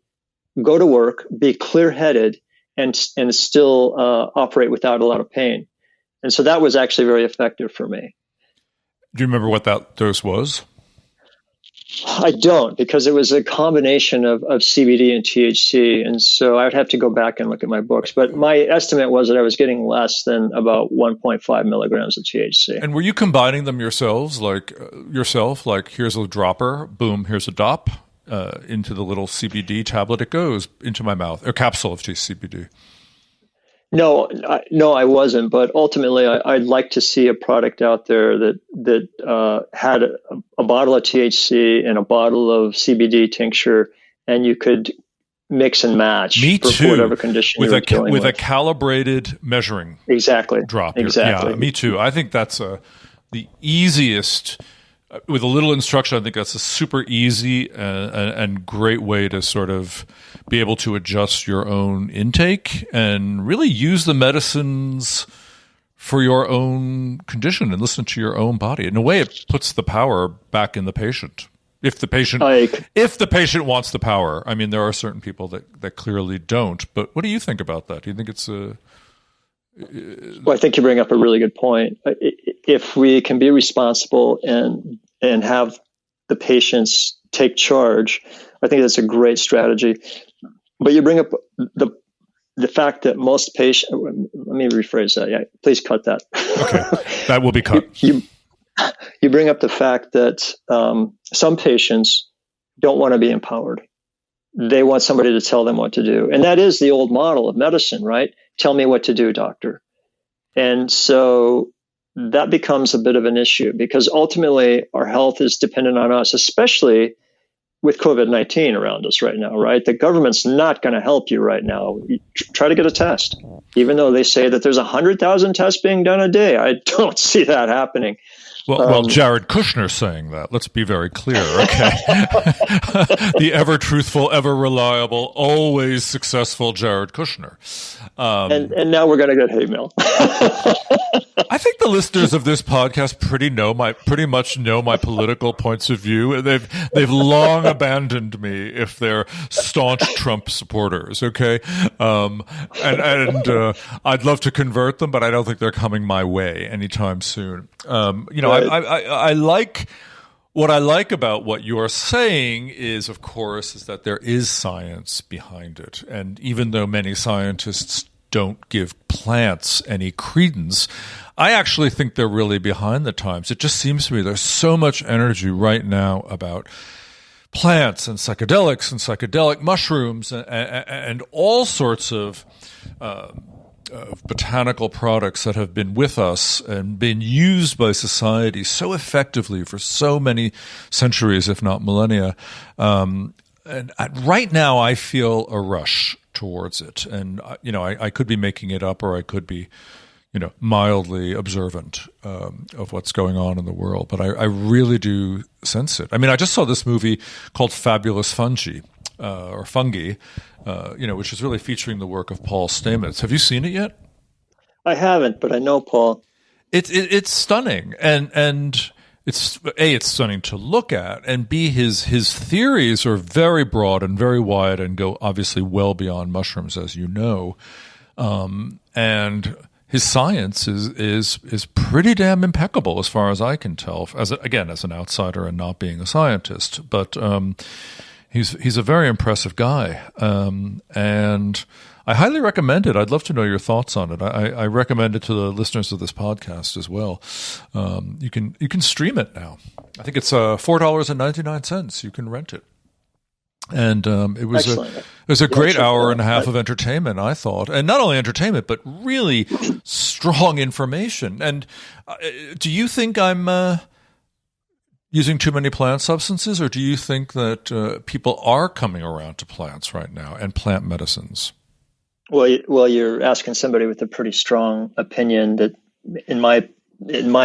go to work, be clear-headed, and still operate without a lot of pain. And so that was actually very effective for me. Do you remember what that dose was? I don't, because it was a combination of CBD and THC. And so I would have to go back and look at my books. But my estimate was that I was getting less than about 1.5 milligrams of THC. And were you combining them yourselves, like here's a dropper, boom, here's a dop? Into the little CBD tablet, it goes into my mouth, or capsule of CBD. No, I wasn't. But ultimately, I'd like to see a product out there that had a bottle of THC and a bottle of CBD tincture, and you could mix and match for whatever condition you're dealing with. With a calibrated measuring drop. Exactly. Yeah, me too. I think that's the easiest. With a little instruction, I think that's a super easy and great way to sort of be able to adjust your own intake and really use the medicines for your own condition and listen to your own body. In a way, it puts the power back in the patient. If the patient wants the power. I mean, there are certain people that clearly don't. But what do you think about that? Do you think it's a... Well, I think you bring up a really good point. If we can be responsible and have the patients take charge, I think that's a great strategy. But you bring up the fact that most patients. Let me rephrase that. Yeah, please cut that. Okay, that will be cut. You bring up the fact that some patients don't want to be empowered. They want somebody to tell them what to do, and that is the old model of medicine, right? Tell me what to do, doctor. And so that becomes a bit of an issue because ultimately our health is dependent on us, especially with COVID-19 around us right now, right? The government's not going to help you right now. Try to get a test, even though they say that there's 100,000 tests being done a day. I don't see that happening. Well, Jared Kushner's saying that. Let's be very clear, okay? The ever-truthful, ever-reliable, always successful Jared Kushner. And now we're going to get hate mail. I think the listeners of this podcast pretty much know my political points of view. They've long abandoned me if they're staunch Trump supporters, okay? And I'd love to convert them, but I don't think they're coming my way anytime soon. I like What I like about what you're saying is, of course, is that there is science behind it. And even though many scientists don't give plants any credence, I actually think they're really behind the times. It just seems to me there's so much energy right now about plants and psychedelic mushrooms and all sorts of botanical products that have been with us and been used by society so effectively for so many centuries, if not millennia. And right now, I feel a rush towards it. And, I could be making it up, or I could be, mildly observant of what's going on in the world. But I really do sense it. I mean, I just saw this movie called Fabulous Fungi, or Fungi, which is really featuring the work of Paul Stamets. Have you seen it yet? I haven't, but I know Paul. It's stunning, and it's stunning to look at, and B, his theories are very broad and very wide, and go obviously well beyond mushrooms, as you know, and his science is pretty damn impeccable as far as I can tell. As an outsider and not being a scientist, but. He's a very impressive guy, and I highly recommend it. I'd love to know your thoughts on it. I recommend it to the listeners of this podcast as well. You can stream it now. I think it's $4.99. You can rent it, and it was a great hour and a half of entertainment, I thought, and not only entertainment but really strong information. And do you think I'm using too many plant substances, or do you think that people are coming around to plants right now and plant medicines? Well, you're asking somebody with a pretty strong opinion that, in my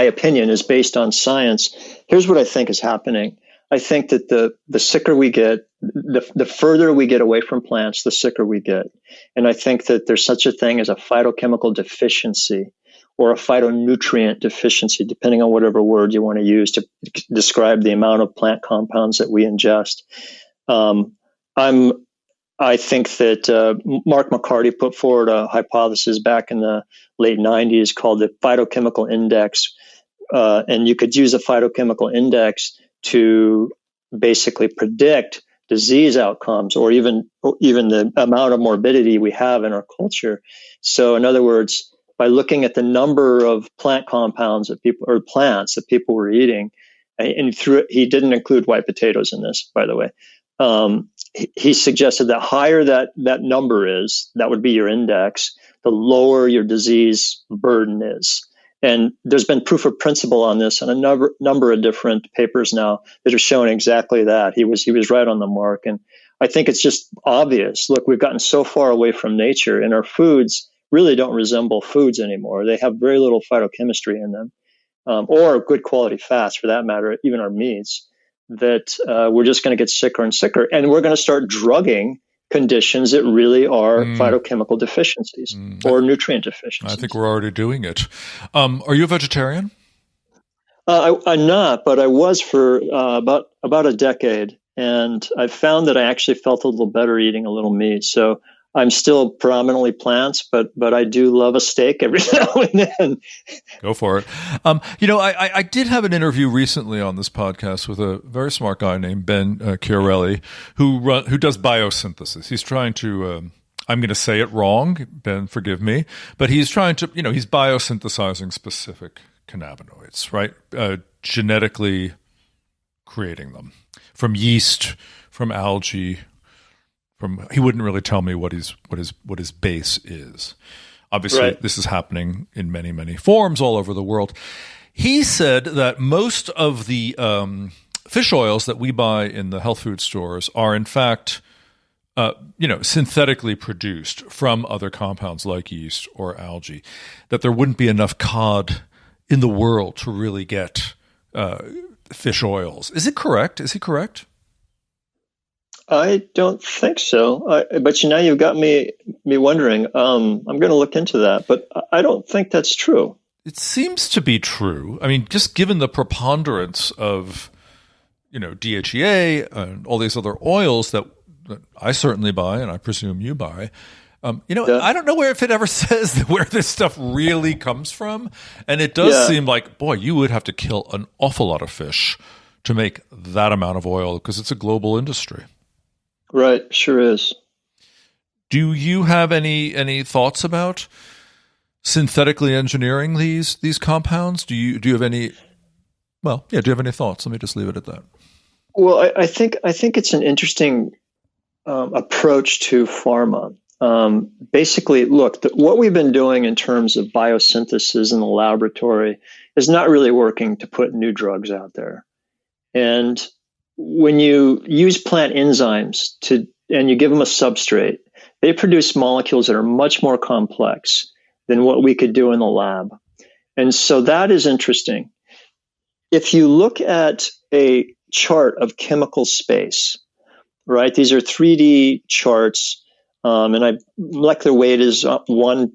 opinion, is based on science. Here's what I think is happening. I think that the sicker we get, the further we get away from plants, the sicker we get. And I think that there's such a thing as a phytochemical deficiency, or a phytonutrient deficiency, depending on whatever word you want to use to describe the amount of plant compounds that we ingest. I think that Mark McCarty put forward a hypothesis back in the late 90s called the phytochemical index, and you could use a phytochemical index to basically predict disease outcomes, or even the amount of morbidity we have in our culture. So, in other words, by looking at the number of plant compounds plants that people were eating, and he didn't include white potatoes in this, by the way. He suggested that higher that number is, that would be your index, the lower your disease burden is. And there's been proof of principle on this in a number of different papers now that are showing exactly that. He was right on the mark. And I think it's just obvious. Look, we've gotten so far away from nature, and our foods really don't resemble foods anymore. They have very little phytochemistry in them, or good quality fats for that matter, even our meats, that we're just going to get sicker and sicker. And we're going to start drugging conditions that really are phytochemical deficiencies or nutrient deficiencies. I think we're already doing it. Are you a vegetarian? I'm not, but I was for about a decade. And I found that I actually felt a little better eating a little meat. So I'm still predominantly plants, but I do love a steak every now and then. Go for it. I did have an interview recently on this podcast with a very smart guy named Ben Chiarelli, who does biosynthesis. He's trying to, I'm going to say it wrong, Ben, forgive me, but he's trying to, he's biosynthesizing specific cannabinoids, right? Genetically creating them from yeast, from algae. He wouldn't really tell me what his base is. Obviously, right. This is happening in many, many forms all over the world. He said that most of the fish oils that we buy in the health food stores are, in fact, synthetically produced from other compounds like yeast or algae. That there wouldn't be enough cod in the world to really get fish oils. Is it correct? Is he correct? I don't think so. But now you've got me wondering. I'm going to look into that, but I don't think that's true. It seems to be true. I mean, just given the preponderance of, DHEA and all these other oils that I certainly buy, and I presume you buy. I don't know if it ever says where this stuff really comes from, and it does seem like, boy, you would have to kill an awful lot of fish to make that amount of oil because it's a global industry. Right, sure is. Do you have any thoughts about synthetically engineering these compounds? Do you have any? Well, yeah. Do you have any thoughts? Let me just leave it at that. Well, I think it's an interesting approach to pharma. Basically, look, what we've been doing in terms of biosynthesis in the laboratory is not really working to put new drugs out there. And when you use plant enzymes and you give them a substrate, they produce molecules that are much more complex than what we could do in the lab. And so that is interesting. If you look at a chart of chemical space, right, these are 3D charts. And molecular weight is one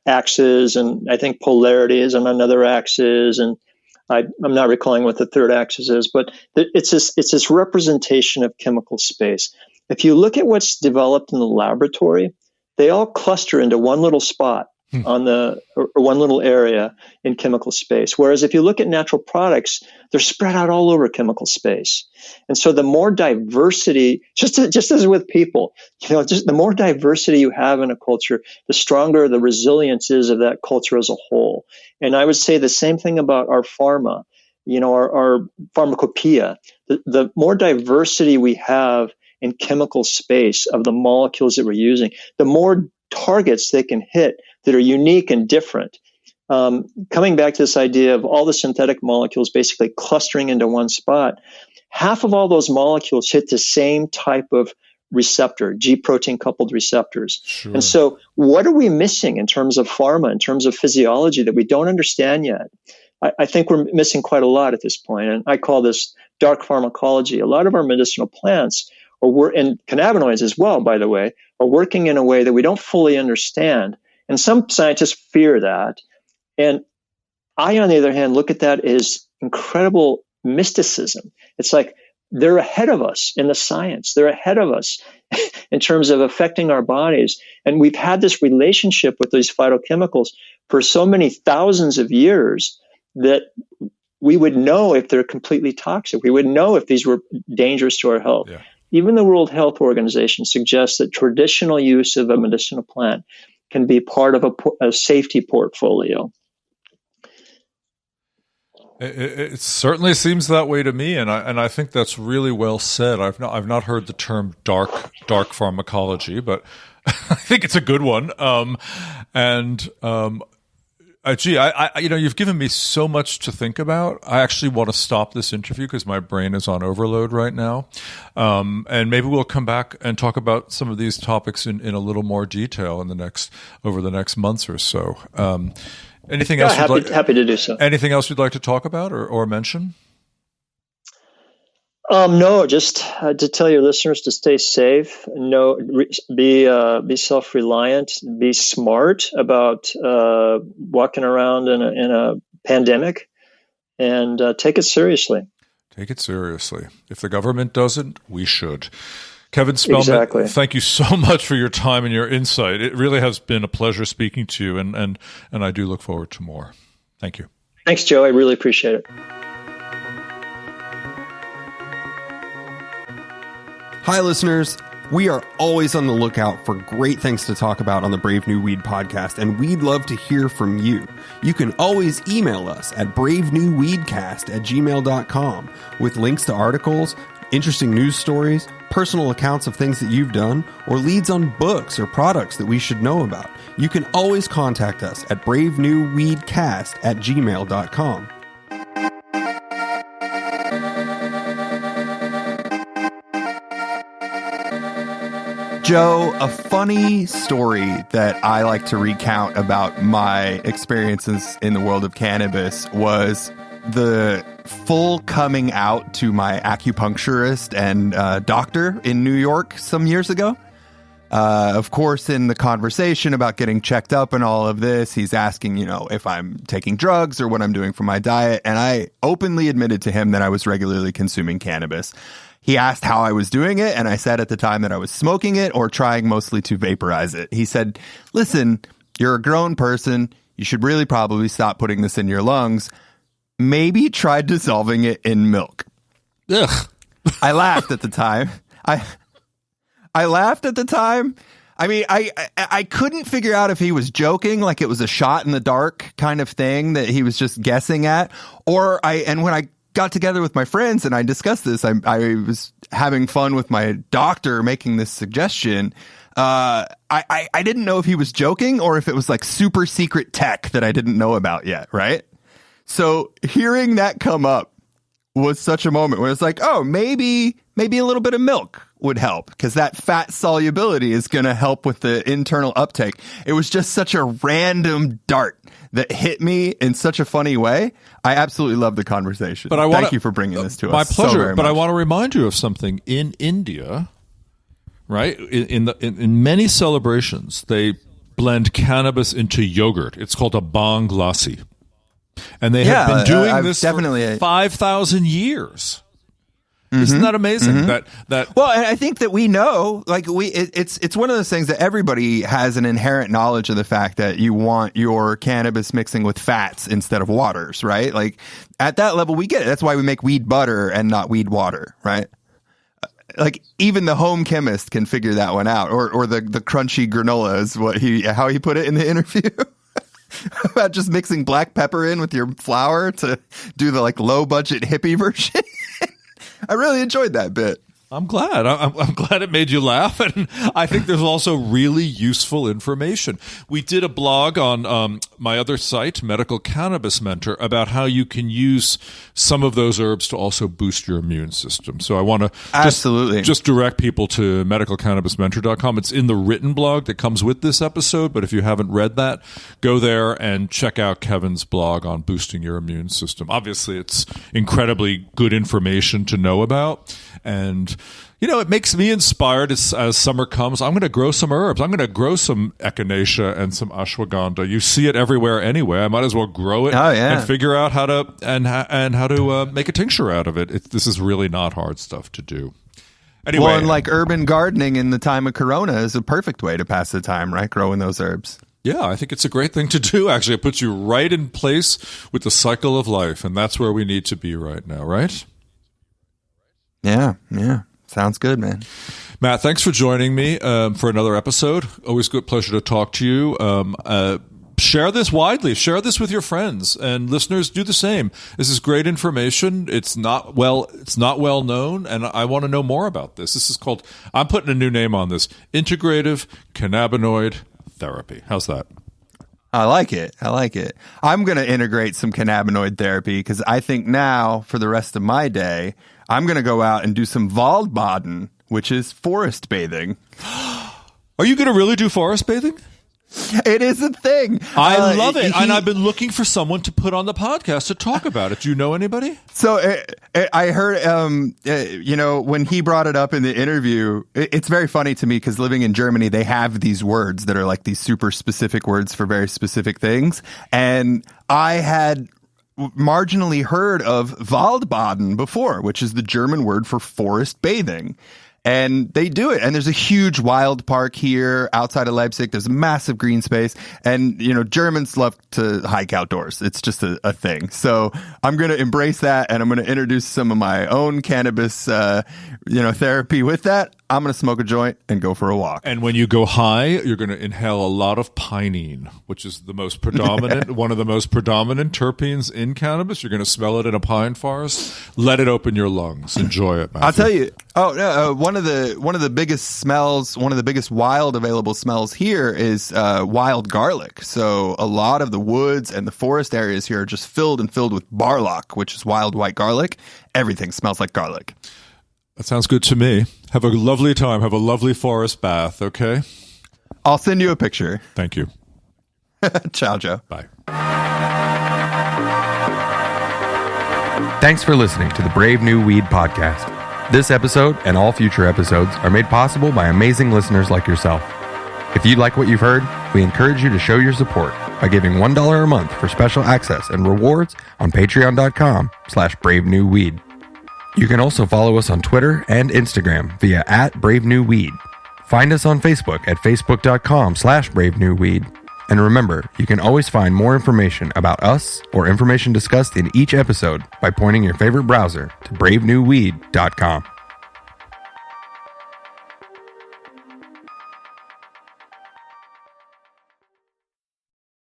axis, and I think polarity is on another axis, and I'm not recalling what the third axis is, but it's this representation of chemical space. If you look at what's developed in the laboratory, they all cluster into one little spot or one little area in chemical space. Whereas if you look at natural products, they're spread out all over chemical space. And so the more diversity, just as with people, just the more diversity you have in a culture, the stronger the resilience is of that culture as a whole. And I would say the same thing about our pharma, our pharmacopoeia. The more diversity we have in chemical space of the molecules that we're using, the more targets they can hit that are unique and different. Coming back to this idea of all the synthetic molecules basically clustering into one spot, half of all those molecules hit the same type of receptor, G protein coupled receptors. Sure. And so what are we missing in terms of pharma, in terms of physiology that we don't understand yet? I think we're missing quite a lot at this point, and I call this dark pharmacology. A lot of our medicinal plants, and cannabinoids as well, by the way, are working in a way that we don't fully understand. And some scientists fear that. And I, on the other hand, look at that as incredible mysticism. It's like they're ahead of us in the science. They're ahead of us in terms of affecting our bodies. And we've had this relationship with these phytochemicals for so many thousands of years that we would know if they're completely toxic. We would know if these were dangerous to our health. Yeah. Even the World Health Organization suggests that traditional use of a medicinal plant can be part of a safety portfolio. It certainly seems that way to me, and I think that's really well said. I've not heard the term dark pharmacology, but I think it's a good one. You've given me so much to think about. I actually want to stop this interview because my brain is on overload right now. And maybe we'll come back and talk about some of these topics in a little more detail over the next months or so. Anything else? Happy to do so. Anything else you'd like to talk about or mention? No, just to tell your listeners to stay safe. Be self-reliant. Be smart about walking around in a pandemic, and take it seriously. Take it seriously. If the government doesn't, we should. Kevin Spelman, exactly. Thank you so much for your time and your insight. It really has been a pleasure speaking to you, and I do look forward to more. Thank you. Thanks, Joe. I really appreciate it. Hi, listeners. We are always on the lookout for great things to talk about on the Brave New Weed podcast, and we'd love to hear from you. You can always email us at bravenewweedcast@gmail.com with links to articles, interesting news stories, personal accounts of things that you've done, or leads on books or products that we should know about. You can always contact us at bravenewweedcast@gmail.com. Joe, a funny story that I like to recount about my experiences in the world of cannabis was the full coming out to my acupuncturist and doctor in New York some years ago. Of course, in the conversation about getting checked up and all of this, he's asking, if I'm taking drugs or what I'm doing for my diet. And I openly admitted to him that I was regularly consuming cannabis. He asked how I was doing it, and I said at the time that I was smoking it or trying mostly to vaporize it. He said, listen, you're a grown person. You should really probably stop putting this in your lungs. maybe tried dissolving it in milk. Ugh. I laughed at the time. I laughed at the time. I mean, I couldn't figure out if he was joking, like it was a shot in the dark kind of thing that he was just guessing at, and when I got together with my friends and I discussed this, I was having fun with my doctor making this suggestion. I didn't know if he was joking or if it was like super secret tech that I didn't know about yet, right? So hearing that come up was such a moment where it's like, oh, maybe a little bit of milk would help because that fat solubility is going to help with the internal uptake. It was just such a random dart that hit me in such a funny way. I absolutely love the conversation. But thank you for bringing this to us. My pleasure. So but I want to remind you of something. In India, right, in many celebrations, they blend cannabis into yogurt. It's called a bhang lassi. And they have been doing this for 5,000 years. Mm-hmm. Isn't that amazing? Mm-hmm. Well, and I think that we know, like it's one of those things that everybody has an inherent knowledge of the fact that you want your cannabis mixing with fats instead of waters, right? Like at that level, we get it. That's why we make weed butter and not weed water, right? Like even the home chemist can figure that one out, or the crunchy granola is how he put it in the interview. About just mixing black pepper in with your flour to do the like low budget hippie version. I really enjoyed that bit. I'm glad. I'm glad it made you laugh, and I think there's also really useful information. We did a blog on my other site, Medical Cannabis Mentor, about how you can use some of those herbs to also boost your immune system. So I want to just direct people to medicalcannabismentor.com. It's in the written blog that comes with this episode, but if you haven't read that, go there and check out Kevin's blog on boosting your immune system. Obviously, it's incredibly good information to know about, and it makes me inspired as summer comes. I'm going to grow some herbs. I'm going to grow some echinacea and some ashwagandha. You see it everywhere anyway. I might as well grow it and figure out how to make a tincture out of it. This is really not hard stuff to do. Anyway, well, and like urban gardening in the time of Corona is a perfect way to pass the time, right? Growing those herbs. Yeah, I think it's a great thing to do. Actually, it puts you right in place with the cycle of life, and that's where we need to be right now, right? Yeah. Sounds good, man. Matt, thanks for joining me for another episode. Always good pleasure to talk to you. Share this widely. Share this with your friends, and listeners, do the same. This is great information. It's not well known, and I want to know more about this. This is called, I'm putting a new name on this, integrative cannabinoid therapy. How's that? I like it. I'm going to integrate some cannabinoid therapy because I think now for the rest of my day, I'm going to go out and do some Waldbaden, which is forest bathing. Are you going to really do forest bathing? It is a thing. I love it. And I've been looking for someone to put on the podcast to talk about it. Do you know anybody? So I heard, when he brought it up in the interview, it's very funny to me because living in Germany, they have these words that are like these super specific words for very specific things. And I had marginally heard of Waldbaden before, which is the German word for forest bathing. And they do it. And there's a huge wild park here outside of Leipzig. There's a massive green space. And, Germans love to hike outdoors. It's just a thing. So I'm going to embrace that. And I'm going to introduce some of my own cannabis, therapy with that. I'm going to smoke a joint and go for a walk. And when you go high, you're going to inhale a lot of pinene, which is the most predominant, one of the most predominant terpenes in cannabis. You're going to smell it in a pine forest. Let it open your lungs. Enjoy it, Matthew. I'll tell you. Oh, no, one of the biggest smells, one of the biggest wild available smells here is wild garlic. So a lot of the woods and the forest areas here are just filled with barlock, which is wild white garlic. Everything smells like garlic. That sounds good to me. Have a lovely time. Have a lovely forest bath, okay? I'll send you a picture. Thank you. Ciao, Joe. Bye. Thanks for listening to the Brave New Weed podcast. This episode and all future episodes are made possible by amazing listeners like yourself. If you like what you've heard, we encourage you to show your support by giving $1 a month for special access and rewards on patreon.com/bravenewweed. You can also follow us on Twitter and Instagram via @BraveNewWeed. Find us on Facebook at facebook.com/BraveNewWeed. And remember, you can always find more information about us or information discussed in each episode by pointing your favorite browser to bravenewweed.com.